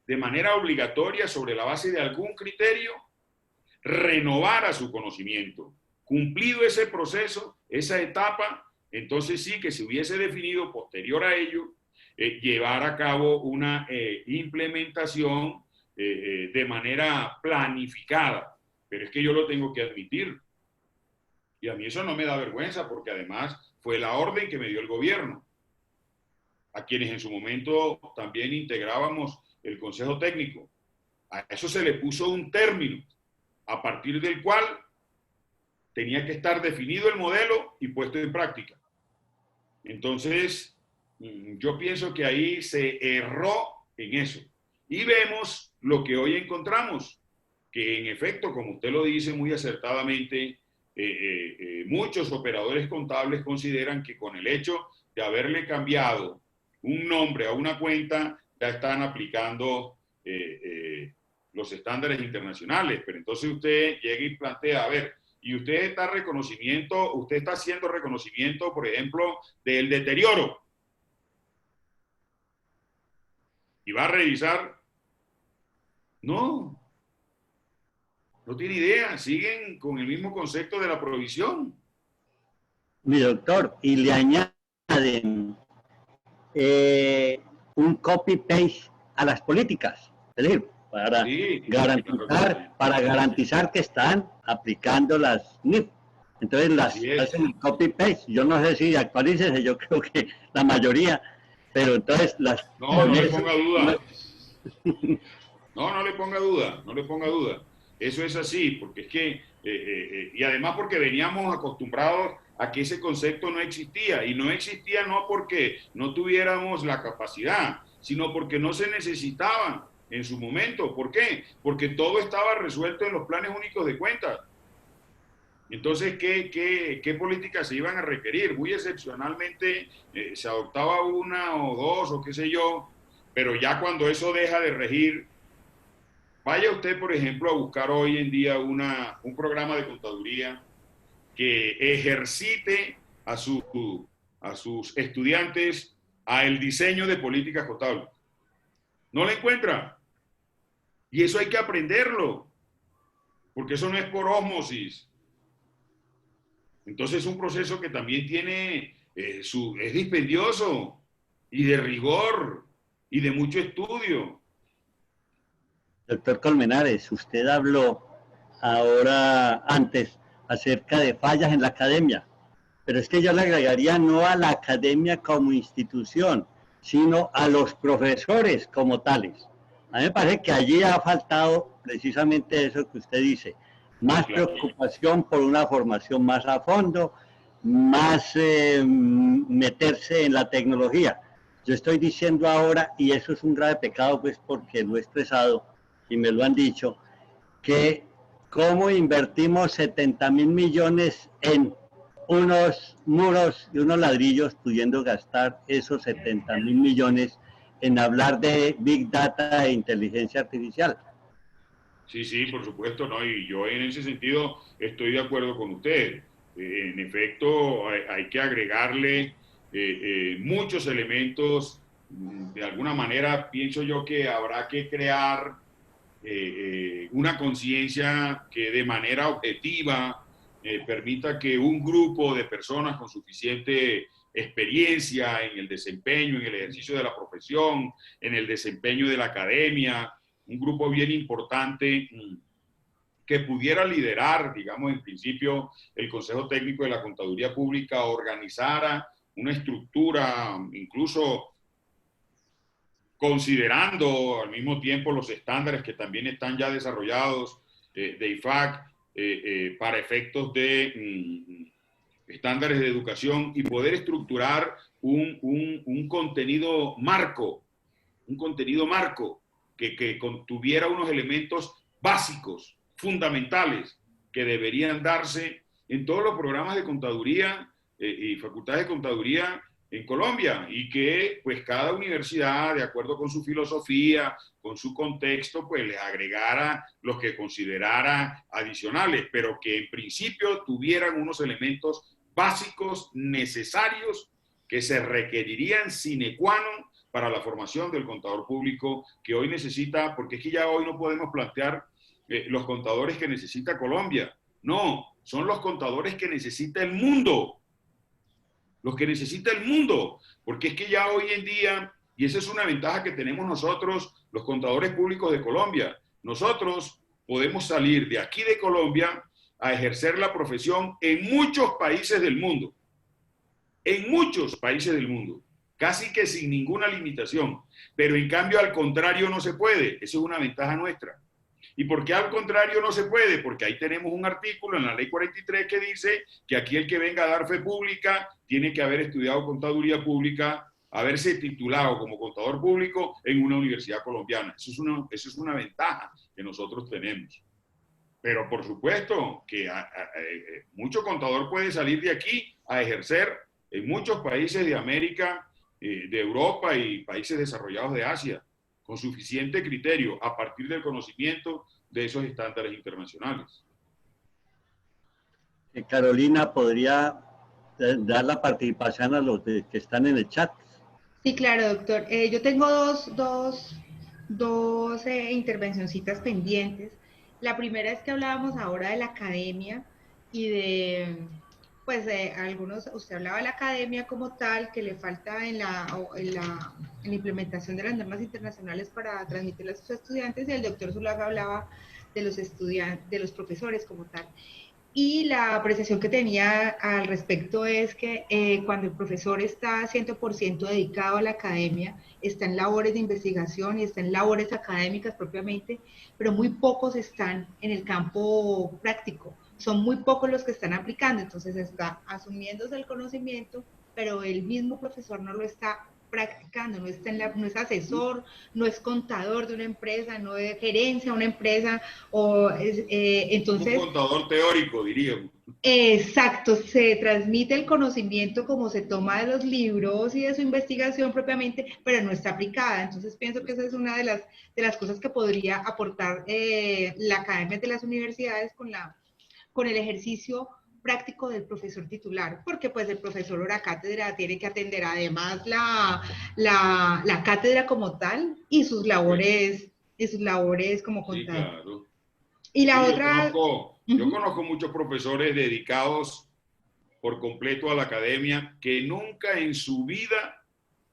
de manera obligatoria, sobre la base de algún criterio, renovara su conocimiento. Cumplido ese proceso, esa etapa, entonces sí que se hubiese definido posterior a ello, llevar a cabo una implementación de manera planificada. Pero es que yo lo tengo que admitir. Y a mí eso no me da vergüenza, porque además fue la orden que me dio el gobierno, a quienes en su momento también integrábamos el Consejo Técnico. A eso se le puso un término, a partir del cual tenía que estar definido el modelo y puesto en práctica. Entonces, yo pienso que ahí se erró en eso. Y vemos lo que hoy encontramos, que en efecto, como usted lo dice muy acertadamente, muchos operadores contables consideran que con el hecho de haberle cambiado un nombre a una cuenta, ya están aplicando los estándares internacionales. Pero entonces usted llega y plantea, a ver, y usted está haciendo reconocimiento, por ejemplo, del deterioro. Y va a revisar. No tiene idea, siguen con el mismo concepto de la provisión. Mi doctor, y le añaden un copy-paste a las políticas, es decir, para garantizar que están aplicando las NIF. Entonces las hacen copy-paste. Yo no sé si actualícese, yo creo que la mayoría, pero entonces las... No le ponga duda. No le ponga duda, no le ponga duda. Eso es así, porque es que, y además porque veníamos acostumbrados a que ese concepto no existía, y no existía no porque no tuviéramos la capacidad, sino porque no se necesitaba en su momento. ¿Por qué? Porque todo estaba resuelto en los planes únicos de cuentas. Entonces, ¿qué políticas se iban a requerir? Muy excepcionalmente se adoptaba una o dos o qué sé yo, pero ya cuando eso deja de regir, vaya usted, por ejemplo, a buscar hoy en día un programa de contaduría que ejercite a sus estudiantes a el diseño de políticas contables. No la encuentra. Y eso hay que aprenderlo, porque eso no es por ósmosis. Entonces es un proceso que también tiene, es dispendioso y de rigor y de mucho estudio. Doctor Colmenares, usted habló antes acerca de fallas en la academia, pero es que yo le agregaría no a la academia como institución, sino a los profesores como tales. A mí me parece que allí ha faltado precisamente eso que usted dice, más preocupación por una formación más a fondo, más meterse en la tecnología. Yo estoy diciendo ahora, y eso es un grave pecado, pues porque lo he expresado y me lo han dicho, que cómo invertimos 70.000 millones en unos muros y unos ladrillos, pudiendo gastar esos 70.000 millones en hablar de Big Data e inteligencia artificial. Sí, por supuesto, ¿no? Y yo en ese sentido estoy de acuerdo con usted. En efecto, hay que agregarle muchos elementos. De alguna manera, pienso yo que habrá que crear una conciencia que de manera objetiva permita que un grupo de personas con suficiente experiencia en el desempeño, en el ejercicio de la profesión, en el desempeño de la academia, un grupo bien importante que pudiera liderar, digamos, en principio, el Consejo Técnico de la Contaduría Pública, organizara una estructura, incluso considerando al mismo tiempo los estándares que también están ya desarrollados de IFAC para efectos de estándares de educación, y poder estructurar un contenido marco, que contuviera unos elementos básicos, fundamentales, que deberían darse en todos los programas de contaduría y facultades de contaduría en Colombia, y que pues cada universidad, de acuerdo con su filosofía, con su contexto, pues les agregara los que considerara adicionales, pero que en principio tuvieran unos elementos básicos necesarios que se requerirían sine qua non para la formación del contador público que hoy necesita, porque es que ya hoy no podemos plantear los contadores que necesita Colombia. No, son los contadores que necesita el mundo. Los que necesita el mundo, porque es que ya hoy en día, y esa es una ventaja que tenemos nosotros, los contadores públicos de Colombia, nosotros podemos salir de aquí de Colombia a ejercer la profesión en muchos países del mundo, casi que sin ninguna limitación, pero en cambio al contrario no se puede. Eso es una ventaja nuestra. ¿Y por qué al contrario no se puede? Porque ahí tenemos un artículo en la Ley 43 que dice que aquí el que venga a dar fe pública tiene que haber estudiado contaduría pública, haberse titulado como contador público en una universidad colombiana. Eso es una ventaja que nosotros tenemos. Pero por supuesto que mucho contador puede salir de aquí a ejercer en muchos países de América, de Europa y países desarrollados de Asia, con suficiente criterio, a partir del conocimiento de esos estándares internacionales. Carolina, ¿podría dar la participación a los que están en el chat? Sí, claro, doctor. Yo tengo dos intervencioncitas pendientes. La primera es que hablábamos ahora de la academia y de, pues, usted hablaba de la academia como tal, que le falta en la implementación de las normas internacionales para transmitirlas a sus estudiantes, y el doctor Zuluaga hablaba de los estudiantes, de los profesores como tal. Y la apreciación que tenía al respecto es que cuando el profesor está 100% dedicado a la academia, está en labores de investigación y está en labores académicas propiamente, pero muy pocos están en el campo práctico. Son muy pocos los que están aplicando, entonces está asumiéndose el conocimiento, pero el mismo profesor no lo está practicando, no es asesor, no es contador de una empresa, no es gerencia de una empresa, entonces... Un contador teórico, diríamos. Exacto, se transmite el conocimiento como se toma de los libros y de su investigación propiamente, pero no está aplicada. Entonces pienso que esa es una de las cosas que podría aportar la academia de las universidades con el ejercicio práctico del profesor titular, porque pues el profesor hora cátedra tiene que atender además la cátedra como tal y sus labores como contador. Sí, claro. Y la otra... Yo conozco muchos profesores dedicados por completo a la academia que nunca en su vida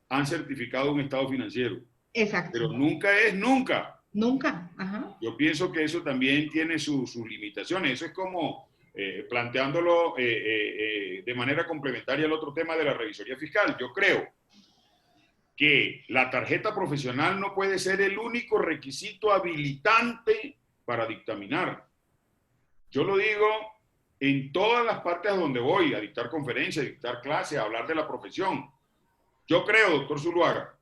han certificado un estado financiero. Exacto. Pero nunca es nunca. Nunca, ajá. Yo pienso que eso también tiene sus limitaciones. Eso es como planteándolo de manera complementaria al otro tema de la revisoría fiscal. Yo creo que la tarjeta profesional no puede ser el único requisito habilitante para dictaminar. Yo lo digo en todas las partes a donde voy, a dictar conferencias, a dictar clases, a hablar de la profesión. Yo creo, doctor Zuluaga,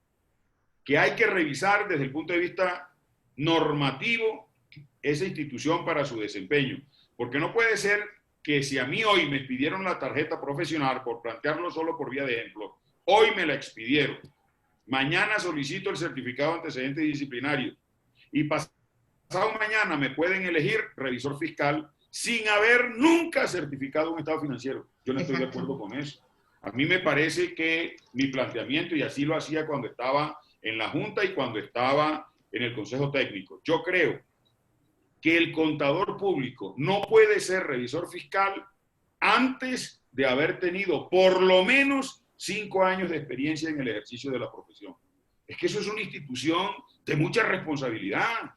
que hay que revisar desde el punto de vista normativo esa institución para su desempeño. Porque no puede ser que si a mí hoy me expidieron la tarjeta profesional, por plantearlo solo por vía de ejemplo, hoy me la expidieron, mañana solicito el certificado de antecedentes disciplinarios y pasado mañana me pueden elegir revisor fiscal sin haber nunca certificado un estado financiero. Yo no estoy de acuerdo con eso. A mí me parece que mi planteamiento, y así lo hacía cuando estaba en la Junta y cuando estaba en el Consejo Técnico, yo creo que el contador público no puede ser revisor fiscal antes de haber tenido por lo menos 5 años de experiencia en el ejercicio de la profesión. Es que eso es una institución de mucha responsabilidad.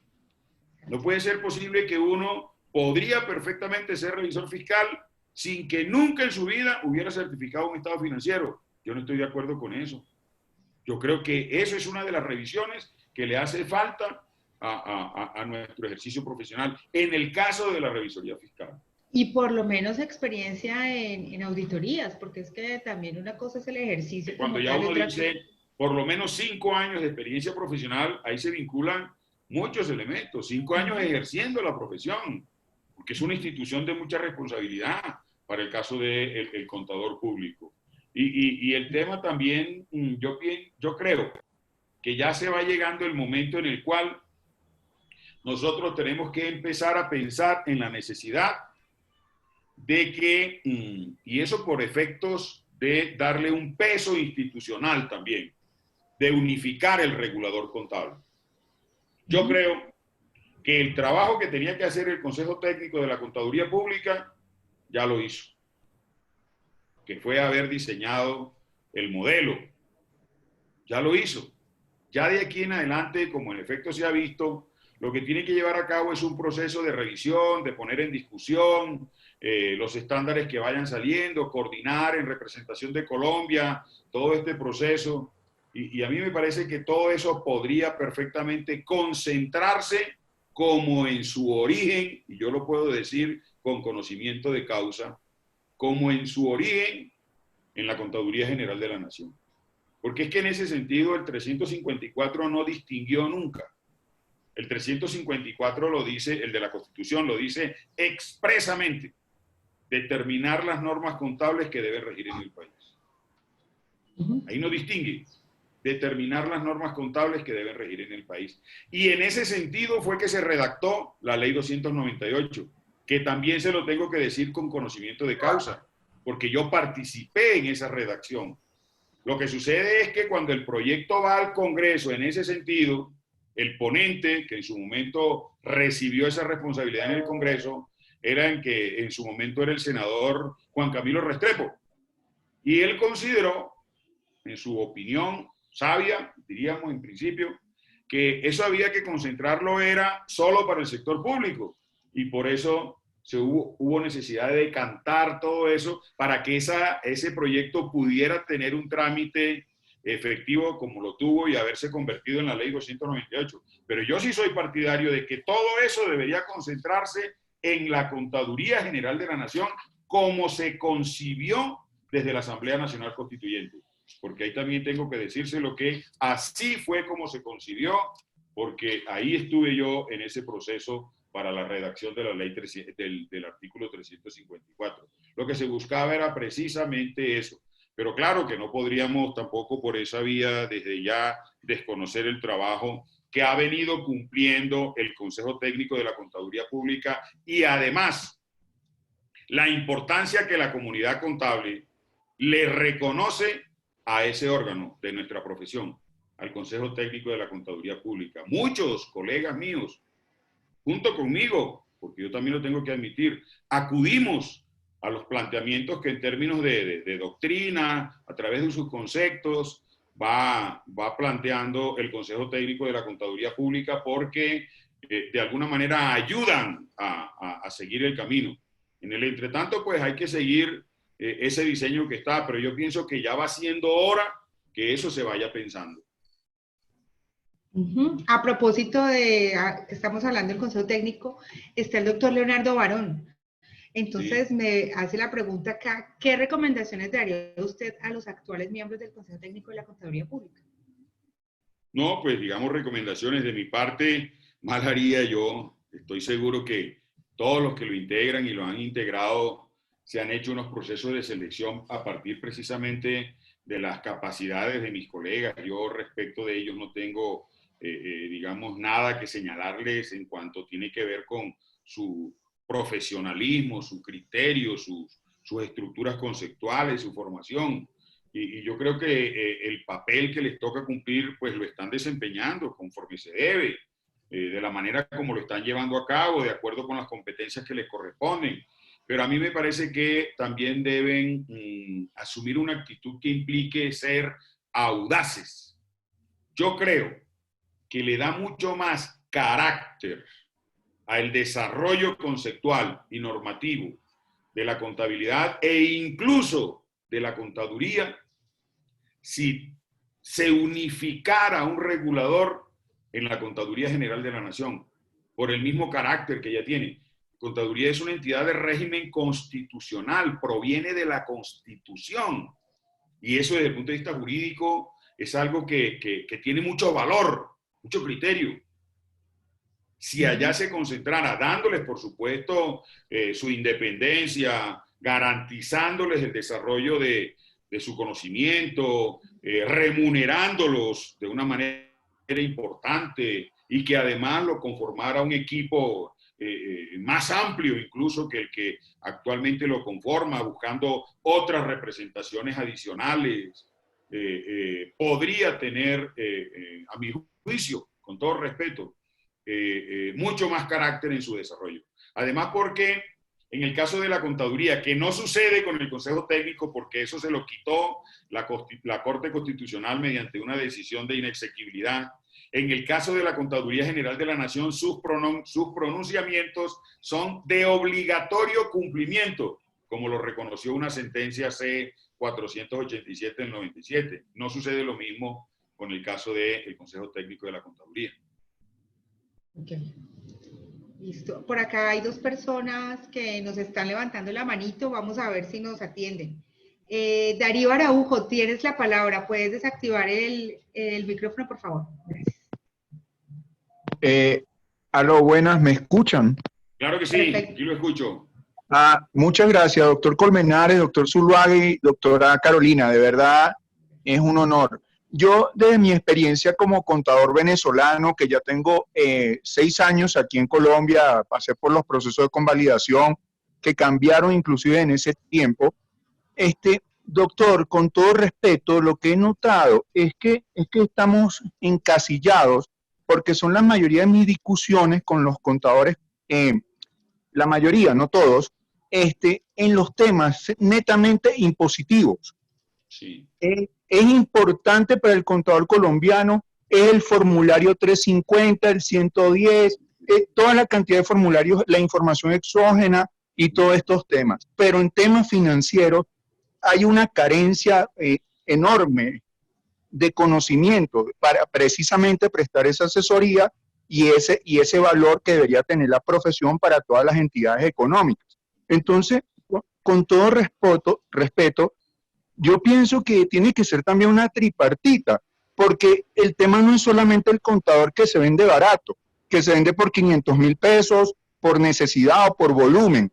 No puede ser posible que uno podría perfectamente ser revisor fiscal sin que nunca en su vida hubiera certificado un estado financiero. Yo no estoy de acuerdo con eso. Yo creo que eso es una de las revisiones que le hace falta a nuestro ejercicio profesional en el caso de la revisoría fiscal. Y por lo menos experiencia en auditorías, porque es que también una cosa es el ejercicio Cuando como ya tal, uno otra cosa. dice por lo menos 5 años de experiencia profesional, ahí se vinculan muchos elementos, 5 años ejerciendo la profesión, porque es una institución de mucha responsabilidad para el caso del contador público. Y el tema también, yo creo que ya se va llegando el momento en el cual nosotros tenemos que empezar a pensar en la necesidad de que, y eso por efectos de darle un peso institucional también, de unificar el regulador contable. Yo creo que el trabajo que tenía que hacer el Consejo Técnico de la Contaduría Pública ya lo hizo, que fue haber diseñado el modelo. Ya lo hizo. Ya de aquí en adelante, como en efecto se ha visto, lo que tiene que llevar a cabo es un proceso de revisión, de poner en discusión los estándares que vayan saliendo, coordinar en representación de Colombia todo este proceso. Y a mí me parece que todo eso podría perfectamente concentrarse como en su origen, y yo lo puedo decir con conocimiento de causa, como en su origen en la Contaduría General de la Nación. Porque es que en ese sentido el 354 no distinguió nunca. El 354 lo dice, el de la Constitución lo dice expresamente, determinar las normas contables que deben regir en el país. Ahí no distingue, determinar las normas contables que deben regir en el país. Y en ese sentido fue que se redactó la Ley 298, que también se lo tengo que decir con conocimiento de causa, porque yo participé en esa redacción. Lo que sucede es que cuando el proyecto va al Congreso en ese sentido, el ponente, que en su momento recibió esa responsabilidad en el Congreso, en su momento era el senador Juan Camilo Restrepo. Y él consideró, en su opinión sabia, diríamos en principio, que eso había que concentrarlo era solo para el sector público. Y por eso hubo necesidad de decantar todo eso para que ese proyecto pudiera tener un trámite efectivo como lo tuvo y haberse convertido en la ley 298. Pero yo sí soy partidario de que todo eso debería concentrarse en la Contaduría General de la Nación como se concibió desde la Asamblea Nacional Constituyente. Porque ahí también tengo que decírselo que así fue como se concibió, porque ahí estuve yo en ese proceso para la redacción de la ley del artículo 354. Lo que se buscaba era precisamente eso. Pero claro que no podríamos tampoco por esa vía desde ya desconocer el trabajo que ha venido cumpliendo el Consejo Técnico de la Contaduría Pública y además la importancia que la comunidad contable le reconoce a ese órgano de nuestra profesión, al Consejo Técnico de la Contaduría Pública. Muchos colegas míos, junto conmigo, porque yo también lo tengo que admitir, acudimos a los planteamientos que en términos de doctrina, a través de sus conceptos, va planteando el Consejo Técnico de la Contaduría Pública porque de alguna manera ayudan a seguir el camino. En el entretanto, pues hay que seguir ese diseño que está, pero yo pienso que ya va siendo hora que eso se vaya pensando. A propósito de que estamos hablando del Consejo Técnico, está el doctor Leonardo Barón. Entonces, sí, me hace la pregunta acá, ¿qué recomendaciones daría usted a los actuales miembros del Consejo Técnico de la Contaduría Pública? No, pues digamos recomendaciones de mi parte, mal haría yo. Estoy seguro que todos los que lo integran y lo han integrado se han hecho unos procesos de selección a partir precisamente de las capacidades de mis colegas. Yo respecto de ellos no tengo, digamos, nada que señalarles en cuanto tiene que ver con su profesionalismo, su criterio, sus estructuras conceptuales, su formación. Y yo creo que el papel que les toca cumplir, pues lo están desempeñando conforme se debe, de la manera como lo están llevando a cabo, de acuerdo con las competencias que les corresponden. Pero a mí me parece que también deben asumir una actitud que implique ser audaces. Yo creo que le da mucho más carácter al desarrollo conceptual y normativo de la contabilidad e incluso de la contaduría si se unificara un regulador en la Contaduría General de la Nación, por el mismo carácter que ella tiene. Contaduría es una entidad de régimen constitucional, proviene de la Constitución, y eso desde el punto de vista jurídico es algo que tiene mucho valor, mucho criterio. Si allá se concentrara, dándoles, por supuesto, su independencia, garantizándoles el desarrollo de su conocimiento, remunerándolos de una manera importante y que además lo conformara un equipo más amplio incluso que el que actualmente lo conforma, buscando otras representaciones adicionales, podría tener, a mi juicio, con todo respeto, mucho más carácter en su desarrollo. Además porque en el caso de la contaduría, que no sucede con el Consejo Técnico porque eso se lo quitó la Corte Constitucional mediante una decisión de inexequibilidad, en el caso de la Contaduría General de la Nación, sus pronunciamientos son de obligatorio cumplimiento, como lo reconoció una sentencia C-487 del 97. No sucede lo mismo con el caso del Consejo Técnico de la Contaduría. Okay. Listo. Por acá hay dos personas que nos están levantando la manito. Vamos a ver si nos atienden. Darío Araujo, tienes la palabra. ¿Puedes desactivar el micrófono, por favor? Gracias. Aló, buenas, ¿me escuchan? Claro que sí, Perfecto. aquí lo escucho. Muchas gracias, doctor Colmenares, doctor Zuluaga y doctora Carolina. De verdad, es un honor. Yo, desde mi experiencia como contador venezolano, que ya tengo 6 años aquí en Colombia, pasé por los procesos de convalidación que cambiaron inclusive en ese tiempo. Doctor, con todo respeto, lo que he notado es que estamos encasillados, porque son la mayoría de mis discusiones con los contadores, la mayoría, no todos, en los temas netamente impositivos. Sí. Es importante para el contador colombiano el formulario 350, el 110, toda la cantidad de formularios, la información exógena y todos estos temas. Pero en temas financieros hay una carencia enorme de conocimiento para precisamente prestar esa asesoría y ese valor que debería tener la profesión para todas las entidades económicas. Entonces, con todo respeto, yo pienso que tiene que ser también una tripartita, porque el tema no es solamente el contador que se vende barato, que se vende por 500.000 pesos, por necesidad o por volumen.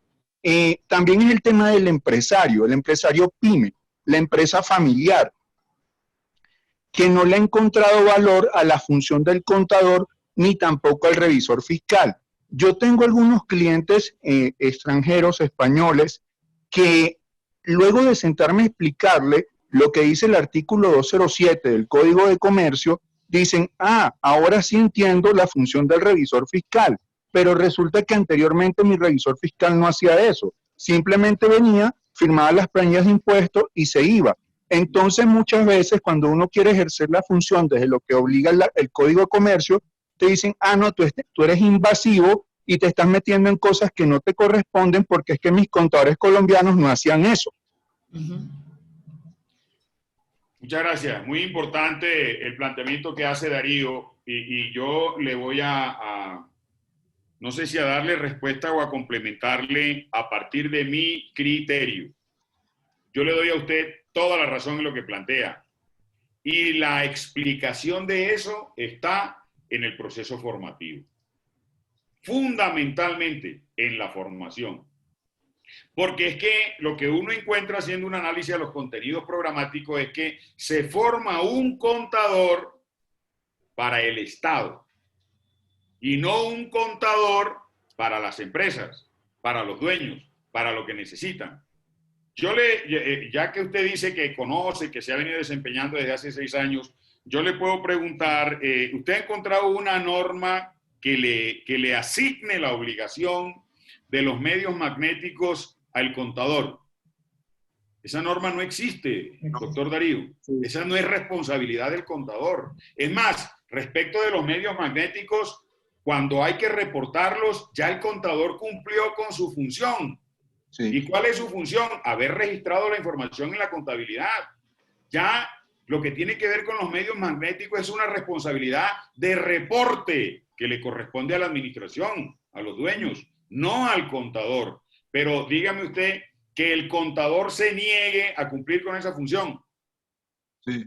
También es el tema del empresario, el empresario pyme, la empresa familiar, que no le ha encontrado valor a la función del contador ni tampoco al revisor fiscal. Yo tengo algunos clientes extranjeros, españoles, que luego de sentarme a explicarle lo que dice el artículo 207 del Código de Comercio, dicen, ahora sí entiendo la función del revisor fiscal, pero resulta que anteriormente mi revisor fiscal no hacía eso. Simplemente venía, firmaba las planillas de impuestos y se iba. Entonces, muchas veces, cuando uno quiere ejercer la función desde lo que obliga el Código de Comercio, te dicen, no, tú eres invasivo y te estás metiendo en cosas que no te corresponden porque es que mis contadores colombianos no hacían eso. Muchas gracias. Muy importante el planteamiento que hace Darío y yo le voy no sé si a darle respuesta o a complementarle a partir de mi criterio. Yo le doy a usted toda la razón en lo que plantea y la explicación de eso está en el proceso formativo. Fundamentalmente en la formación. Porque es que lo que uno encuentra haciendo un análisis de los contenidos programáticos es que se forma un contador para el Estado y no un contador para las empresas, para los dueños, para lo que necesitan. Ya que usted dice que conoce, que se ha venido desempeñando desde hace 6 años, yo le puedo preguntar, ¿usted ha encontrado una norma que le asigne la obligación de los medios magnéticos al contador? Esa norma no existe, doctor Darío. Esa no es responsabilidad del contador. Es más, respecto de los medios magnéticos, Cuando hay que reportarlos, ya el contador cumplió con su función. Sí. ¿Y cuál es su función? Haber registrado la información en la contabilidad. Ya lo que tiene que ver con los medios magnéticos es una responsabilidad de reporte que le corresponde a la administración, a los dueños, no al contador. Pero dígame usted que el contador se niegue a cumplir con esa función. Sí.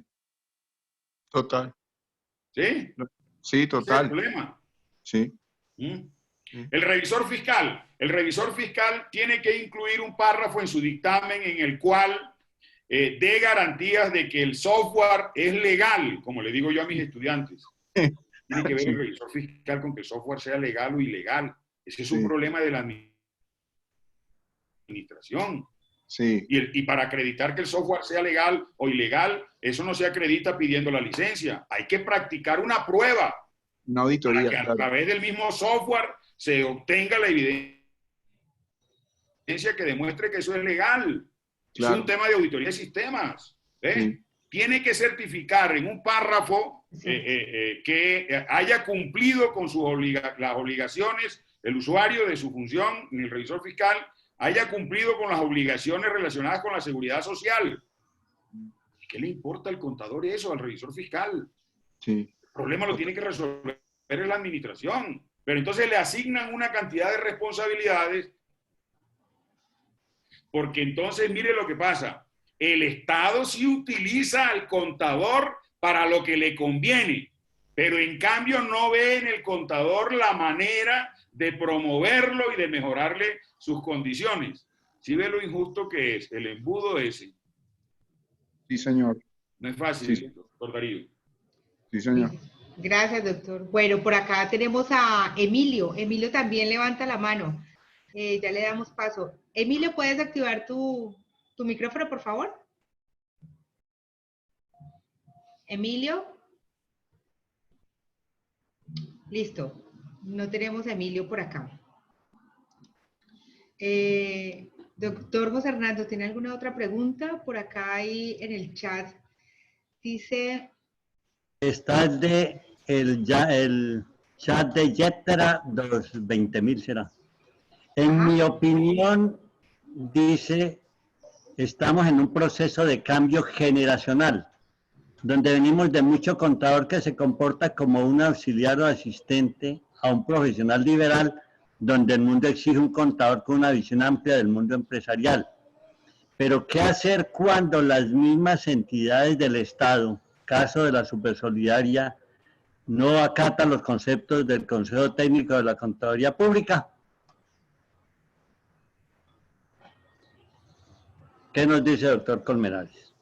Total. ¿Sí? Sí, Ese es total. el problema. Sí. El revisor fiscal tiene que incluir un párrafo en su dictamen en el cual dé garantías de que el software es legal, como le digo yo a mis estudiantes. Tiene que ver el revisor fiscal con que el software sea legal o ilegal. Ese es un problema de la administración. Sí. Y para acreditar que el software sea legal o ilegal, eso no se acredita pidiendo la licencia. Hay que practicar una prueba. Una auditoría. Para que a través del mismo software se obtenga la evidencia que demuestre que eso es legal. Claro. Es un tema de auditoría de sistemas. Sí. Tiene que certificar en un párrafo que haya cumplido con las obligaciones, el usuario de su función, el revisor fiscal, haya cumplido con las obligaciones relacionadas con la seguridad social. ¿Qué le importa al contador eso, al revisor fiscal? Sí. El problema lo tiene que resolver la administración. Pero entonces le asignan una cantidad de responsabilidades, porque entonces mire lo que pasa. El Estado sí utiliza al contador para lo que le conviene, pero en cambio no ve en el contador la manera de promoverlo y de mejorarle sus condiciones. ¿Sí ve lo injusto que es el embudo ese? Sí, señor. No es fácil, sí. Doctor Darío. Sí, señor. Gracias, doctor. Bueno, por acá tenemos a Emilio. Emilio también levanta la mano. Ya le damos paso. Emilio, ¿puedes activar tu micrófono, por favor? Emilio. Listo. No tenemos a Emilio por acá. Doctor José Hernando, ¿tiene alguna otra pregunta? Por acá hay en el chat. Dice... Está el chat de Yetera, 20.000 será. En mi opinión, dice, estamos en un proceso de cambio generacional, donde venimos de mucho contador que se comporta como un auxiliar o asistente a un profesional liberal, donde el mundo exige un contador con una visión amplia del mundo empresarial. Pero ¿qué hacer cuando las mismas entidades del Estado, caso de la Supersolidaria, no acatan los conceptos del Consejo Técnico de la Contaduría Pública? ¿Qué nos dice el doctor Colmenares?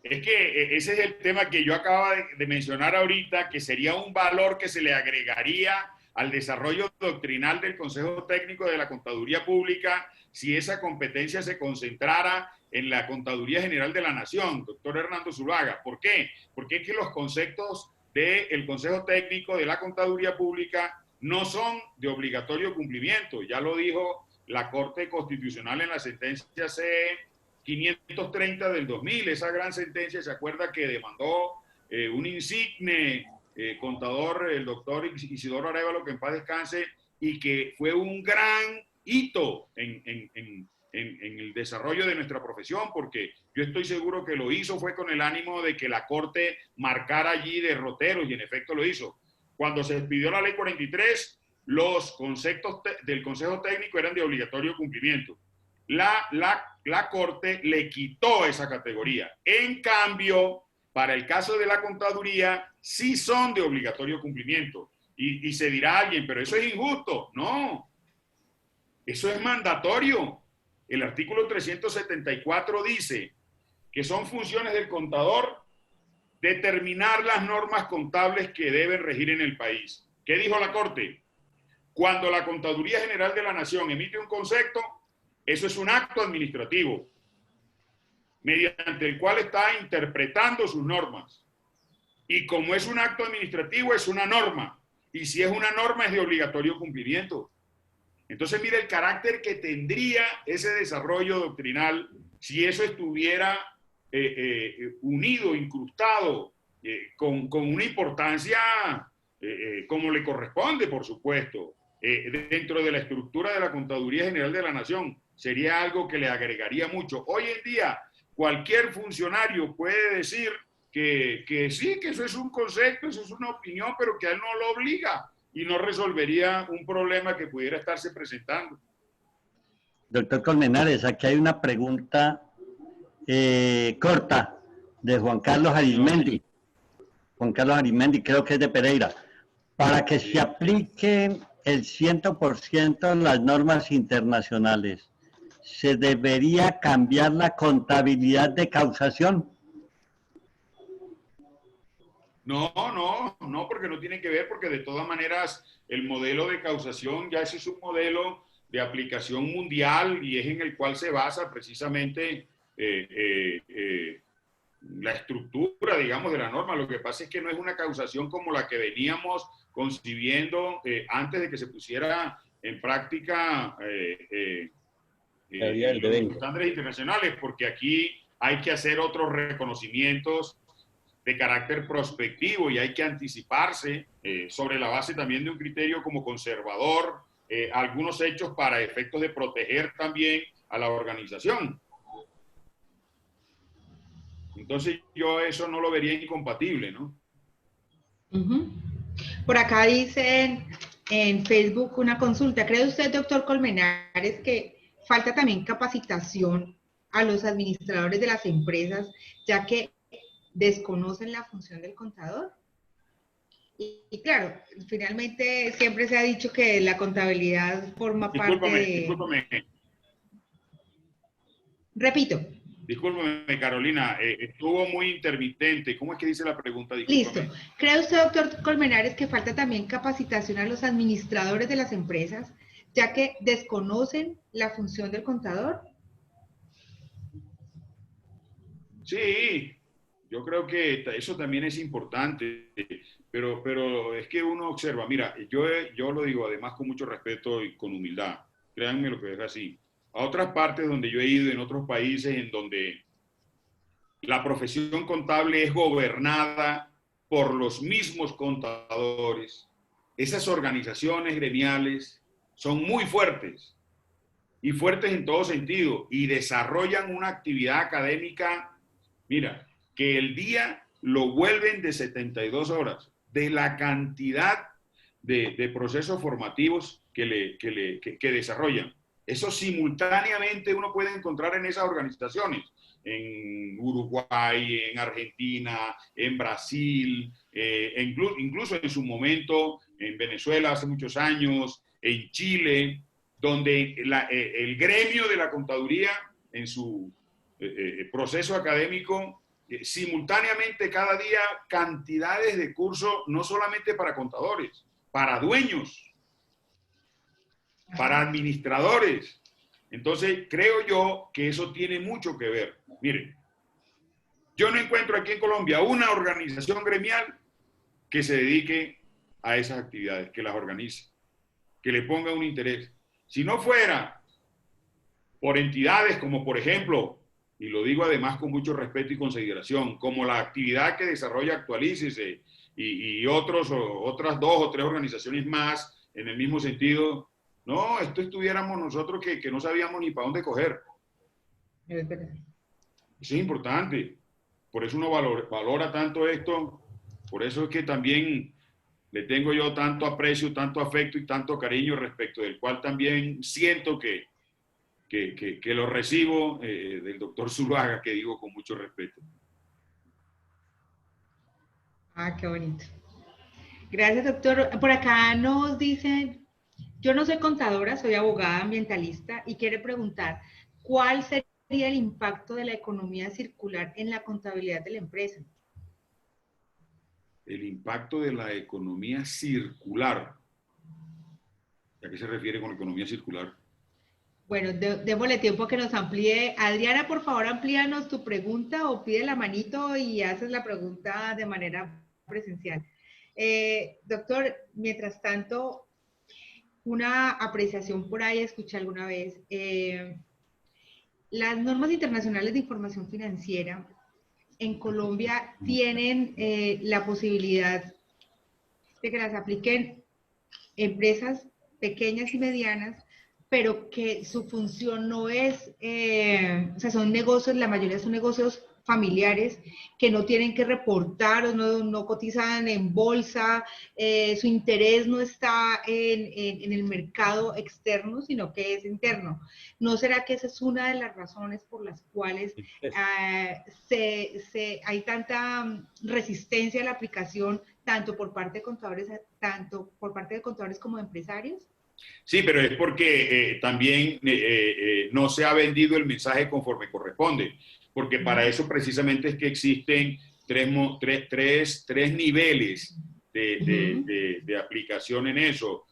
Es que ese es el tema que yo acababa de mencionar ahorita, que sería un valor que se le agregaría al desarrollo doctrinal del Consejo Técnico de la Contaduría Pública si esa competencia se concentrara en la Contaduría General de la Nación, doctor Hernando Zuluaga. ¿Por qué? Porque es que los conceptos del Consejo Técnico de la Contaduría Pública no son de obligatorio cumplimiento. Ya lo dijo la Corte Constitucional en la sentencia C-530 del 2000, esa gran sentencia. ¿Se acuerda que demandó un insigne contador, el doctor Isidoro Arévalo, que en paz descanse, y que fue un gran hito en el desarrollo de nuestra profesión, porque yo estoy seguro que lo hizo fue con el ánimo de que la Corte marcara allí derroteros, y en efecto lo hizo. Cuando se expidió la Ley 43, los conceptos del Consejo Técnico eran de obligatorio cumplimiento. La Corte le quitó esa categoría. En cambio, para el caso de la contaduría, sí son de obligatorio cumplimiento. Y se dirá alguien, pero eso es injusto. No, eso es mandatorio. El artículo 374 dice que son funciones del contador determinar las normas contables que deben regir en el país. ¿Qué dijo la Corte? Cuando la Contaduría General de la Nación emite un concepto, eso es un acto administrativo, mediante el cual está interpretando sus normas. Y como es un acto administrativo, es una norma. Y si es una norma, es de obligatorio cumplimiento. Entonces, mire el carácter que tendría ese desarrollo doctrinal si eso estuviera unido, incrustado, con una importancia como le corresponde, por supuesto, dentro de la estructura de la Contaduría General de la Nación. Sería algo que le agregaría mucho. Hoy en día, cualquier funcionario puede decir que sí, que eso es un concepto, eso es una opinión, pero que a él no lo obliga y no resolvería un problema que pudiera estarse presentando. Doctor Colmenares, aquí hay una pregunta corta de Juan Carlos Arismendi. Juan Carlos Arismendi, creo que es de Pereira. Para que se apliquen el 100% las normas internacionales, ¿se debería cambiar la contabilidad de causación? No, porque no tiene que ver, porque de todas maneras el modelo de causación ya ese es un modelo de aplicación mundial y es en el cual se basa precisamente la estructura, digamos, de la norma. Lo que pasa es que no es una causación como la que veníamos concibiendo antes de que se pusiera en práctica los estándares internacionales, porque aquí hay que hacer otros reconocimientos de carácter prospectivo y hay que anticiparse sobre la base también de un criterio como conservador, algunos hechos para efectos de proteger también a la organización. Entonces yo eso no lo vería incompatible, ¿no? Por acá dicen en Facebook una consulta. ¿Cree usted, doctor Colmenares, que falta también capacitación a los administradores de las empresas, ya que desconocen la función del contador? Y claro, finalmente siempre se ha dicho que la contabilidad forma parte de... Discúlpame. Repito. Discúlpeme, Carolina, estuvo muy intermitente. ¿Cómo es que dice la pregunta? Discúlpame. Listo. ¿Cree usted, doctor Colmenares, que falta también capacitación a los administradores de las empresas, ya que desconocen la función del contador? Sí, yo creo que eso también es importante, pero es que uno observa, mira, yo lo digo además con mucho respeto y con humildad, créanme lo que es así. A otras partes donde yo he ido, en otros países en donde la profesión contable es gobernada por los mismos contadores, esas organizaciones gremiales son muy fuertes y fuertes en todo sentido y desarrollan una actividad académica, mira, que el día lo vuelven de 72 horas, de la cantidad de procesos formativos que desarrollan. Eso simultáneamente uno puede encontrar en esas organizaciones, en Uruguay, en Argentina, en Brasil, incluso en su momento en Venezuela hace muchos años, en Chile, donde el gremio de la contaduría en su proceso académico, simultáneamente cada día cantidades de cursos, no solamente para contadores, para dueños, para administradores. Entonces, creo yo que eso tiene mucho que ver. Miren, yo no encuentro aquí en Colombia una organización gremial que se dedique a esas actividades, que las organice, que le ponga un interés. Si no fuera por entidades como, por ejemplo, y lo digo además con mucho respeto y consideración, como la actividad que desarrolla Actualícese y otras 2 o 3 organizaciones más en el mismo sentido, no, esto estuviéramos nosotros que no sabíamos ni para dónde coger. Eso es importante. Por eso uno valora tanto esto. Por eso es que también le tengo yo tanto aprecio, tanto afecto y tanto cariño respecto del cual también siento que lo recibo del doctor Zuluaga, que digo con mucho respeto. Ah, qué bonito. Gracias, doctor. Por acá nos dicen... Yo no soy contadora, soy abogada ambientalista y quiere preguntar, ¿cuál sería el impacto de la economía circular en la contabilidad de la empresa? El impacto de la economía circular. ¿A qué se refiere con economía circular? Bueno, démosle tiempo a que nos amplíe. Adriana, por favor, amplíanos tu pregunta o pide la manito y haces la pregunta de manera presencial. Doctor, mientras tanto... Una apreciación por ahí, escuché alguna vez, las normas internacionales de información financiera en Colombia tienen la posibilidad de que las apliquen empresas pequeñas y medianas, pero que su función no es, o sea, son negocios, la mayoría son negocios familiares que no tienen que reportar o no cotizan en bolsa, su interés no está en el mercado externo, sino que es interno. ¿No será que esa es una de las razones por las cuales hay tanta resistencia a la aplicación, tanto por parte de contadores como de empresarios? Sí, pero es porque también no se ha vendido el mensaje conforme corresponde, porque para eso precisamente es que existen tres niveles de aplicación en eso,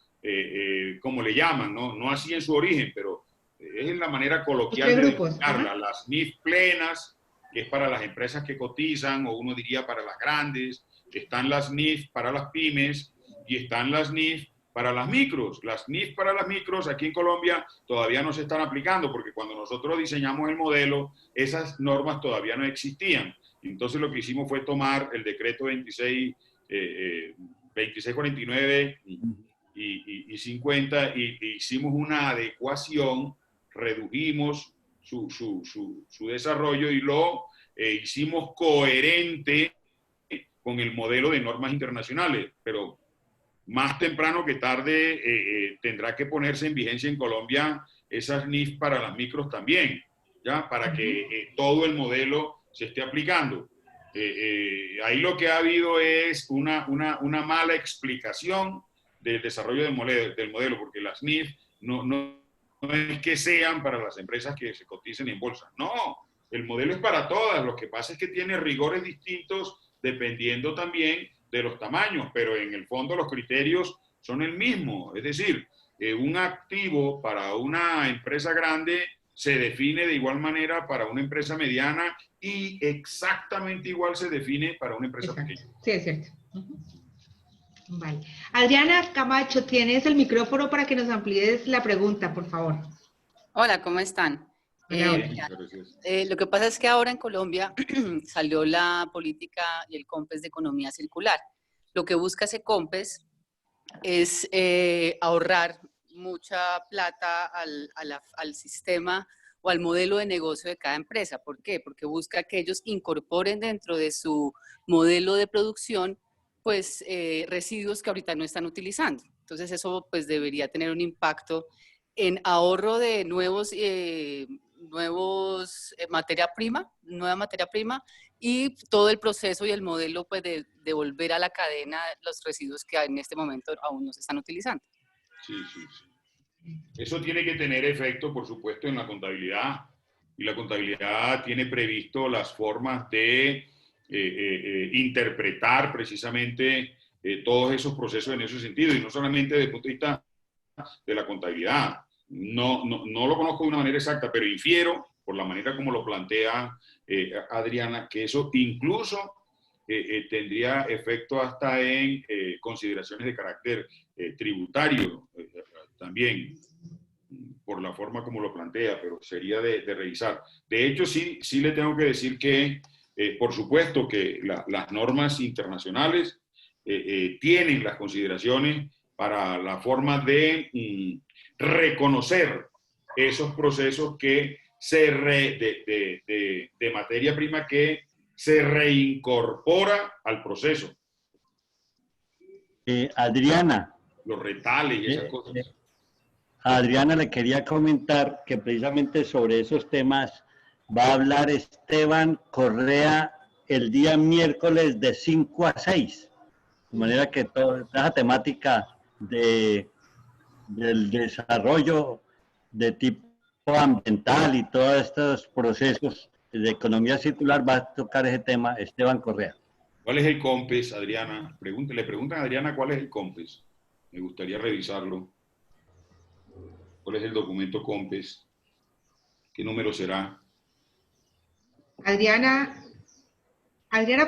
como le llaman, ¿no? No así en su origen, pero es en la manera coloquial de denominarla. Las NIF plenas, que es para las empresas que cotizan, o uno diría para las grandes, están las NIF para las pymes, y están las NIF para las micros. Las NIF para las micros aquí en Colombia todavía no se están aplicando porque cuando nosotros diseñamos el modelo, esas normas todavía no existían. Entonces lo que hicimos fue tomar el decreto 2649 y 50 y hicimos una adecuación, redujimos su desarrollo y lo hicimos coherente con el modelo de normas internacionales, pero más temprano que tarde tendrá que ponerse en vigencia en Colombia esas NIF para las micros también, ¿ya? Para que todo el modelo se esté aplicando. Ahí lo que ha habido es una mala explicación del desarrollo del modelo, porque las NIF no es que sean para las empresas que se coticen en bolsa. No, el modelo es para todas. Lo que pasa es que tiene rigores distintos dependiendo también de los tamaños, pero en el fondo los criterios son el mismo. Es decir, un activo para una empresa grande se define de igual manera para una empresa mediana y exactamente igual se define para una empresa pequeña. Sí, es cierto. Vale. Adriana Camacho, tienes el micrófono para que nos amplíes la pregunta, por favor. Hola, ¿cómo están? Lo que pasa es que ahora en Colombia salió la política y el COMPES de economía circular. Lo que busca ese COMPES es ahorrar mucha plata al sistema o al modelo de negocio de cada empresa. ¿Por qué? Porque busca que ellos incorporen dentro de su modelo de producción pues residuos que ahorita no están utilizando. Entonces eso pues debería tener un impacto en ahorro de nueva materia prima y todo el proceso y el modelo pues de devolver a la cadena los residuos que en este momento aún no se están utilizando. Sí. Eso tiene que tener efecto, por supuesto, en la contabilidad, y la contabilidad tiene previsto las formas de interpretar precisamente todos esos procesos en ese sentido, y no solamente desde el punto de vista de la contabilidad. No lo conozco de una manera exacta, pero infiero, por la manera como lo plantea Adriana, que eso incluso tendría efecto hasta en consideraciones de carácter tributario también, por la forma como lo plantea, pero sería de revisar. De hecho, sí le tengo que decir que, por supuesto, que las normas internacionales tienen las consideraciones para la forma de reconocer esos procesos que de materia prima que se reincorpora al proceso. Adriana. Los retales y esas cosas. A Adriana le quería comentar que precisamente sobre esos temas va a hablar Esteban Correa el día miércoles de 5 a 6. De manera que toda esa temática del desarrollo de tipo ambiental y todos estos procesos de economía circular va a tocar ese tema Esteban Correa. ¿Cuál es el COMPES, Adriana? Le preguntan a Adriana cuál es el COMPES. Me gustaría revisarlo. ¿Cuál es el documento COMPES? ¿Qué número será? Adriana,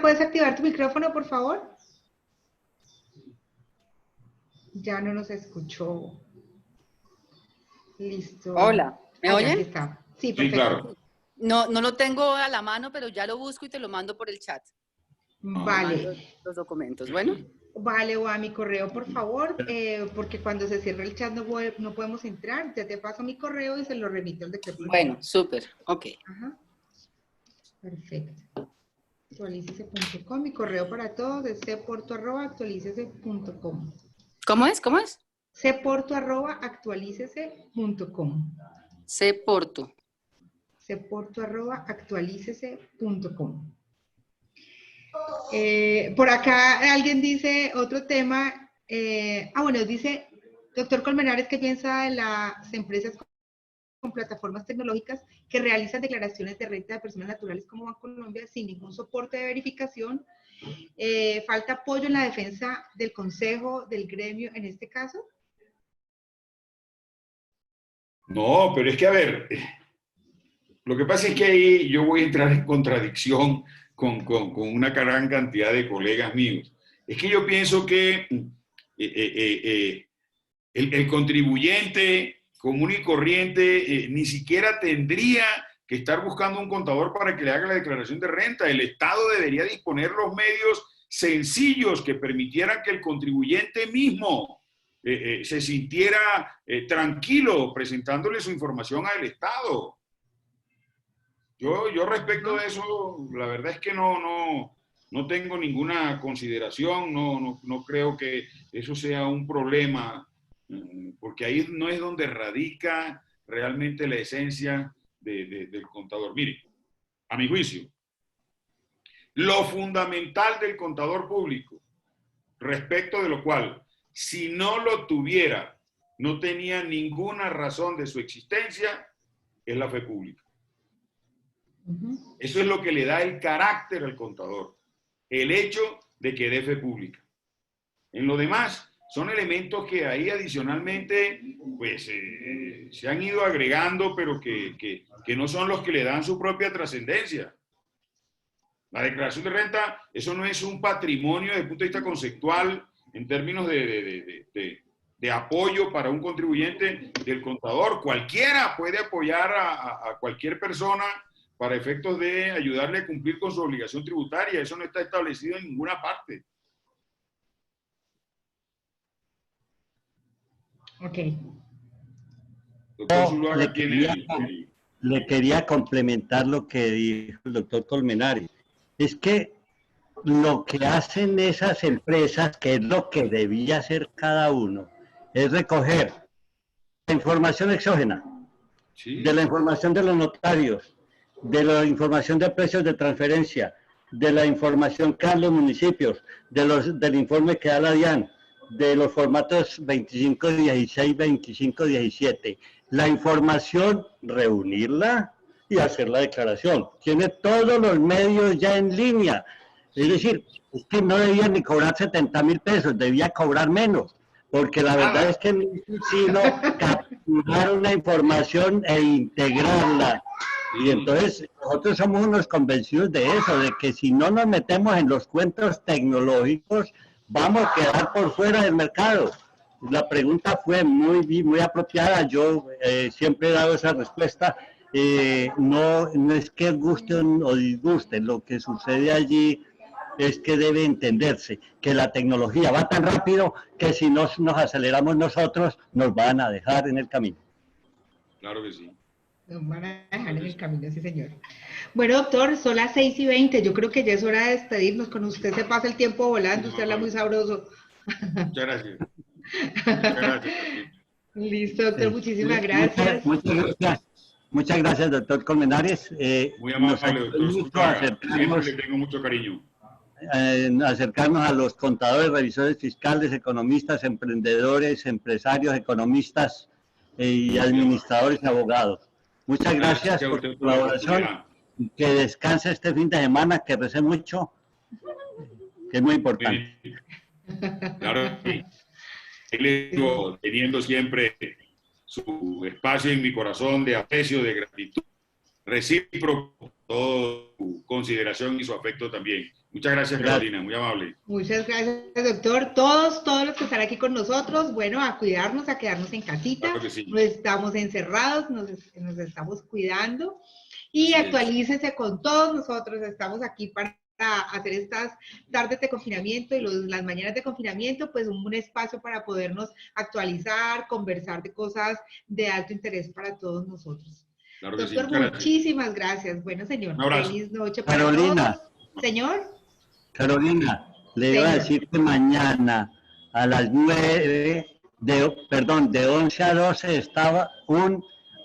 ¿puedes activar tu micrófono, por favor? Ya no nos escuchó. Listo. Hola, ¿me oyen? Aquí está. Sí, perfecto. Claro. No lo tengo a la mano, pero ya lo busco y te lo mando por el chat. Vale. Los documentos, ¿bueno? Vale, o a mi correo, por favor, porque cuando se cierra el chat no podemos entrar. Ya te paso mi correo y se lo remito al decreto. Bueno, súper, ok. Ajá. Perfecto. Actualícese.com, mi correo para todos es cporto@actualícese.com. ¿Cómo es? ¿Cómo es? cporto@actualícese.com. Cporto. cporto@actualícese.com. Por acá alguien dice otro tema. Bueno, dice, doctor Colmenares, ¿qué piensa de las empresas con plataformas tecnológicas que realizan declaraciones de renta de personas naturales como Bancolombia sin ningún soporte de verificación? ¿Falta apoyo en la defensa del consejo, del gremio en este caso? No, pero es que, a ver, lo que pasa es que ahí yo voy a entrar en contradicción con una gran cantidad de colegas míos. Es que yo pienso que el contribuyente común y corriente ni siquiera tendría que estar buscando un contador para que le haga la declaración de renta. El Estado debería disponer los medios sencillos que permitieran que el contribuyente mismo se sintiera tranquilo presentándole su información al Estado. Yo respecto de eso, la verdad es que no tengo ninguna consideración, no creo que eso sea un problema, porque ahí no es donde radica realmente la esencia del contador. Mire, a mi juicio, lo fundamental del contador público, respecto de lo cual, si no lo tuviera, no tenía ninguna razón de su existencia, es la fe pública. Eso es lo que le da el carácter al contador, el hecho de que dé fe pública. En lo demás, son elementos que ahí adicionalmente pues, se han ido agregando, pero que no son los que le dan su propia trascendencia. La declaración de renta, eso no es un patrimonio desde el punto de vista conceptual en términos de apoyo para un contribuyente del contador. Cualquiera puede apoyar a cualquier persona para efectos de ayudarle a cumplir con su obligación tributaria. Eso no está establecido en ninguna parte. Ok. Doctor Zuluaga le quería complementar lo que dijo el doctor Colmenares. Es que lo que hacen esas empresas, que es lo que debía hacer cada uno, es recoger la información exógena, sí, de la información de los notarios, de la información de precios de transferencia, de la información que dan los municipios, del informe que da la DIAN, de los formatos 2516, 2517. La información, reunirla y hacer la declaración. Tiene todos los medios ya en línea. Es decir, es que no debía ni cobrar 70.000 pesos, debía cobrar menos. Porque la verdad es que no es sino capturar una información e integrarla. Y entonces nosotros somos unos convencidos de eso, de que si no nos metemos en los cuentos tecnológicos, vamos a quedar por fuera del mercado. La pregunta fue muy apropiada, yo siempre he dado esa respuesta. No es que gusten o disgusten, lo que sucede allí es que debe entenderse que la tecnología va tan rápido que si no nos aceleramos nosotros, nos van a dejar en el camino. Claro que sí. Nos van a dejar en el camino, sí, señor. Bueno, doctor, son las 6:20. Yo creo que ya es hora de despedirnos. Con usted se pasa el tiempo volando, usted habla muy sabroso. Muchas gracias. Muchas gracias. Listo, doctor, muchísimas gracias. Muchas gracias, doctor Colmenares. Muy amable, doctor. Siempre le tengo mucho cariño. Acercarnos a los contadores, revisores fiscales, economistas, emprendedores, empresarios, economistas y administradores y abogados. Muchas gracias por su colaboración. Que descanse este fin de semana, que recé mucho, que es muy importante. Claro, sí. Teniendo siempre su espacio en mi corazón de aprecio, de gratitud, recíproco, toda su consideración y su afecto también. Muchas gracias, Carolina, muy amable. Muchas gracias, doctor. Todos los que están aquí con nosotros, bueno, a cuidarnos, a quedarnos en casita. Claro que sí. No estamos encerrados, nos estamos cuidando. Y actualícese con todos nosotros, estamos aquí para a hacer estas tardes de confinamiento y las mañanas de confinamiento, pues un espacio para podernos actualizar, conversar de cosas de alto interés para todos nosotros. Claro que Doctor, sí, muchísimas gracias. Bueno, señor, feliz noche para Carolina, todos. Señor. Carolina, le iba a decir que mañana a las 9, de 11 a 12 estaba un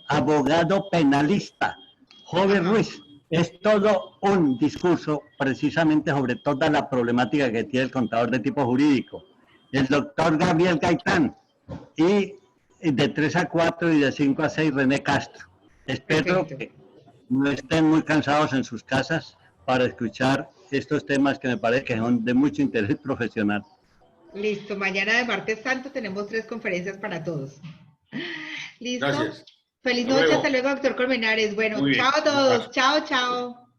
abogado penalista, Joven Ruiz. Es todo un discurso precisamente sobre toda la problemática que tiene el contador de tipo jurídico. El doctor Gabriel Gaitán, y de 3 a 4 y de 5 a 6 René Castro. Espero que no estén muy cansados en sus casas para escuchar estos temas que me parece que son de mucho interés profesional. Listo, mañana de martes santo tenemos 3 conferencias para todos. ¿Listo? Gracias. Feliz noche, hasta luego, doctor Colmenares. Bueno, chao a todos. Chao, chao.